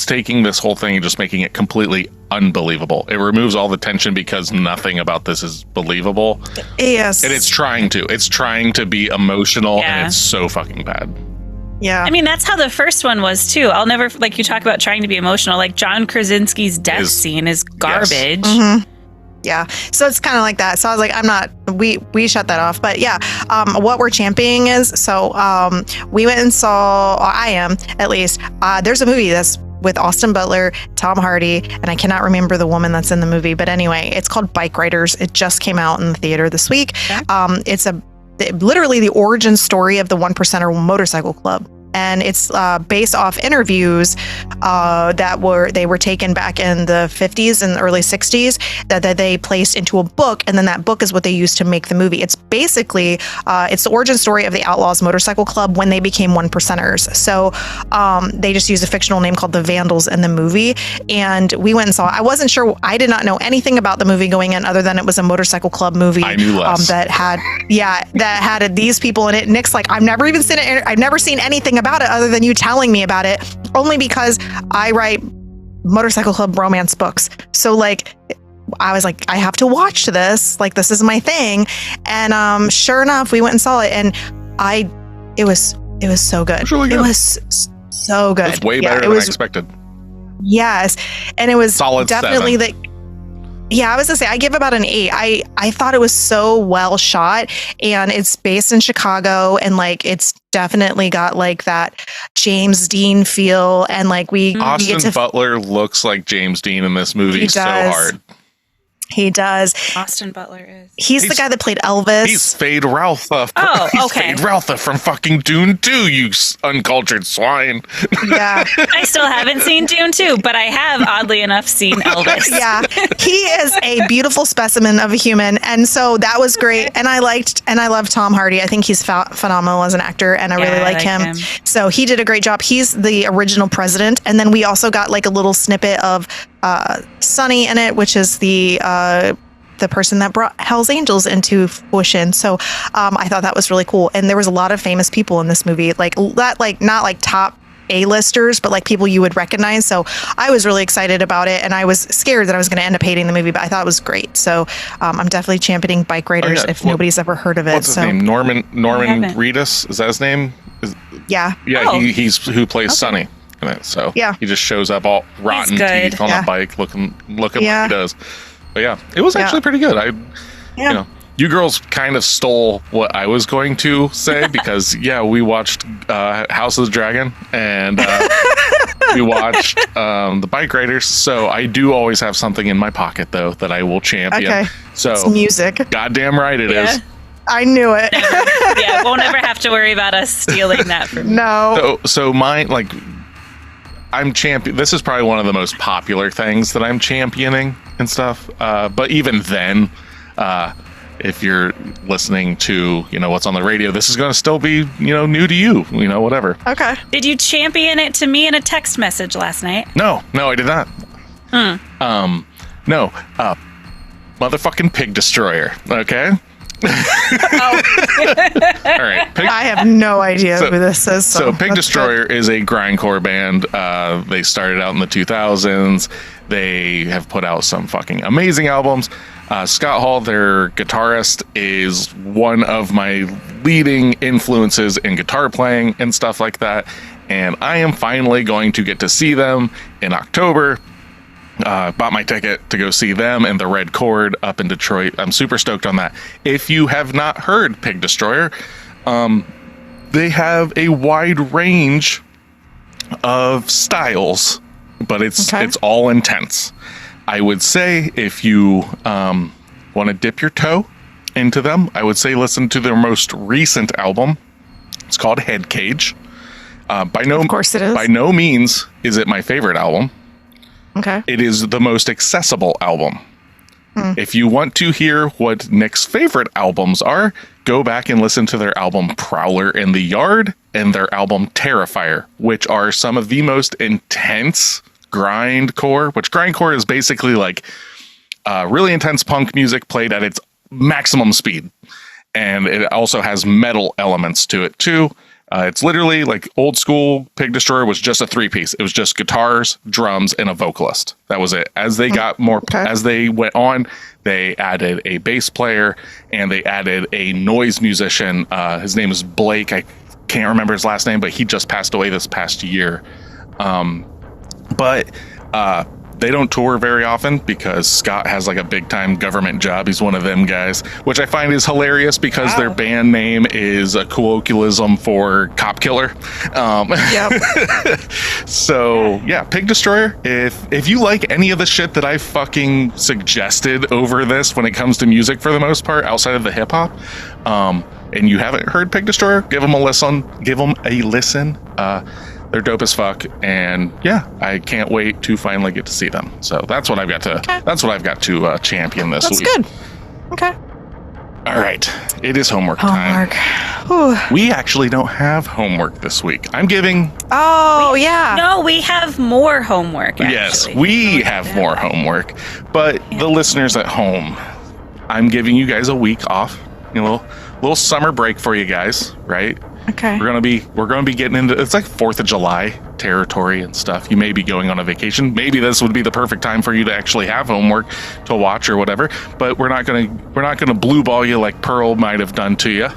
taking this whole thing and just making it completely unbelievable. It removes all the tension because nothing about this is believable. Yes. And it's trying to be emotional, and it's so fucking bad. Yeah. I mean, that's how the first one was too. I'll never, like, you talk about trying to be emotional, like John Krasinski's death scene is garbage. Yes. Mm-hmm. Yeah. So it's kind of like that. So I was like, we shut that off. But yeah, what we're championing is, we went and saw, I am at least, there's a movie that's with Austin Butler, Tom Hardy, and I cannot remember the woman that's in the movie. But anyway, it's called Bike Riders. It just came out in the theater this week. It's literally the origin story of the 1%er motorcycle club. and it's based off interviews that were taken back in the 50s and early 60s that they placed into a book, and then that book is what they used to make the movie. It's basically it's the origin story of the Outlaws Motorcycle Club when they became one percenters. So they just used a fictional name called the Vandals in the movie, and we went and saw it. I wasn't sure. I did not know anything about the movie going in other than it was a motorcycle club movie. I knew less. That had these people in it. Nick's like, I've never even seen it. I've never seen anything about it other than you telling me about it, only because I write motorcycle club romance books. So like, I was like, I have to watch this. Like, this is my thing. And sure enough, we went and saw it, and it was so good. It was really good. It was so good. It was way better than I expected. Yes, and it was solid definitely 7. Yeah, I was gonna say I give about an 8. I thought it was so well shot, and it's based in Chicago, and like it's definitely got like that James Dean feel, and like Austin Butler looks like James Dean in this movie so hard. He does. Austin Butler is. He's the guy that played Elvis. He's Fade Routha. Oh, okay. Fade Routha from fucking Dune 2, you uncultured swine. Yeah. I still haven't seen Dune 2, but I have, oddly enough, seen Elvis. Yeah. He is a beautiful specimen of a human. And so that was great. And I love Tom Hardy. I think he's phenomenal as an actor, and I really like him. So he did a great job. He's the original president. And then we also got like a little snippet of Sonny in it, which is the person that brought Hell's Angels into fruition. So I thought that was really cool. And there was a lot of famous people in this movie, like not like top A-listers, but like people you would recognize. So I was really excited about it, and I was scared that I was going to end up hating the movie, but I thought it was great. So I'm definitely championing Bike Raiders if nobody's ever heard of it. What's his name? Norman Reedus? Is that his name? Yeah. Yeah, he's who plays Sonny in it. So he just shows up all rotten teeth on a bike, looking like he does. But yeah, it was actually pretty good. You know, you girls kind of stole what I was going to say because we watched House of the Dragon, and we watched the Bike Raiders. So I do always have something in my pocket though that I will champion. Okay. So it's music. Goddamn right it is. I knew it. We'll never have to worry about us stealing that from you. No. So mine, like, I'm champion. This is probably one of the most popular things that I'm championing and stuff. But even then, if you're listening to, what's on the radio, this is going to still be, new to you, whatever. Okay. Did you champion it to me in a text message last night? No, I did not. No, motherfucking Pig Destroyer. Okay. All right. I have no idea who this is. So Pig Destroyer is a grindcore band. They started out in the 2000s. They have put out some fucking amazing albums. Scott Hall, their guitarist, is one of my leading influences in guitar playing and stuff like that. And I am finally going to get to see them in October. Bought my ticket to go see them and the Red Chord up in Detroit. I'm super stoked on that. If you have not heard Pig Destroyer, they have a wide range of styles, but it's all intense. I would say if you want to dip your toe into them, I would say listen to their most recent album. It's called Head Cage. Of course it is. By no means is it my favorite album. Okay. It is the most accessible album. If you want to hear what Nick's favorite albums are, go back and listen to their album Prowler in the Yard and their album Terrifier, which are some of the most intense grindcore, which grindcore is basically like really intense punk music played at its maximum speed. And it also has metal elements to it too. It's literally like old school Pig Destroyer was just a 3-piece. It was just guitars, drums, and a vocalist. That was it. As they got more, as they went on, they added a bass player and they added a noise musician. His name is Blake. I can't remember his last name, but he just passed away this past year. But they don't tour very often because Scott has like a big time government job. He's one of them guys, which I find is hilarious because their band name is a colloquialism for cop killer. So yeah, Pig Destroyer. If you like any of the shit that I fucking suggested over this when it comes to music for the most part, outside of the hip hop, and you haven't heard Pig Destroyer, give them a listen. They're dope as fuck, and yeah, I can't wait to finally get to see them. So that's what I've got to champion this week. That's good. Okay. All right, it is homework time. Whew. We actually don't have homework this week. I'm giving. Oh, yeah. No, we have more homework. Actually. Yes, we have more homework, but the listeners at home, I'm giving you guys a week off. You know, little summer break for you guys, right? Okay. We're gonna be getting into, it's like 4th of July territory and stuff. You may be going on a vacation. Maybe this would be the perfect time for you to actually have homework to watch or whatever. But we're not gonna blue ball you like Pearl might have done to you.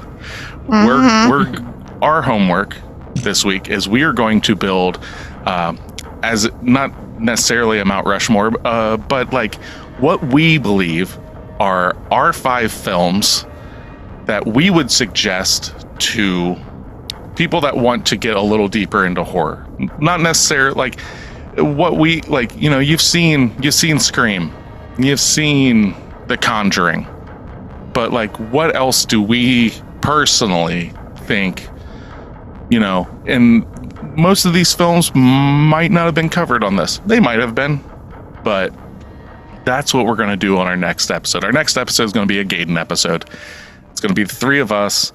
Our homework this week is we are going to build, as not necessarily a Mount Rushmore, but like what we believe are our 5 films that we would suggest to people that want to get a little deeper into horror. Not necessarily like what we like, you know, you've seen Scream, you've seen The Conjuring, but like what else do we personally think, you know, and most of these films might not have been covered on this. They might have been, but that's what we're going to do on our next episode. Our next episode is going to be a Gaiden episode. It's going to be the 3 of us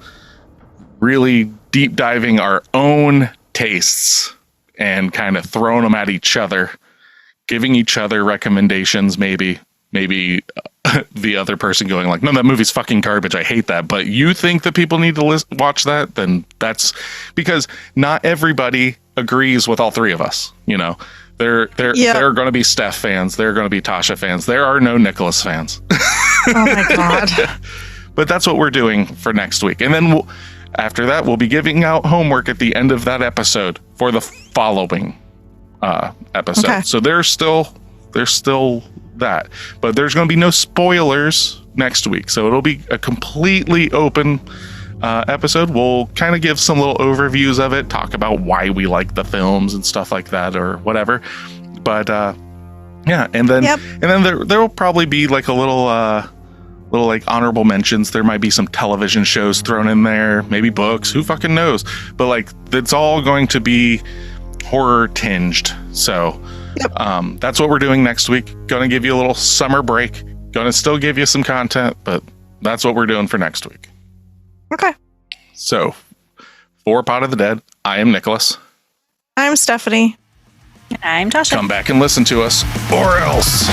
really deep diving our own tastes and kind of throwing them at each other, giving each other recommendations, maybe the other person going like, no, that movie's fucking garbage, I hate that, but you think that people need to watch that, then that's because not everybody agrees with all 3 of us. You know, there are going to be Steph fans, there are going to be Tasha fans, there are no Nicholas fans. Oh my God. But that's what we're doing for next week. And then after that, we'll be giving out homework at the end of that episode for the following episode. Okay. So there's still that. But there's going to be no spoilers next week. So it'll be a completely open episode. We'll kind of give some little overviews of it, talk about why we like the films and stuff like that or whatever. But yeah, and then there will probably be like a little like honorable mentions. There might be some television shows thrown in there, maybe books, who fucking knows, but like it's all going to be horror tinged. So that's what we're doing next week. Gonna give you a little summer break, gonna still give you some content, but that's what we're doing for next week. Okay. So for Pod of the Dead, I am Nicholas. I'm Stephanie. I'm Tasha. Come back and listen to us, or else.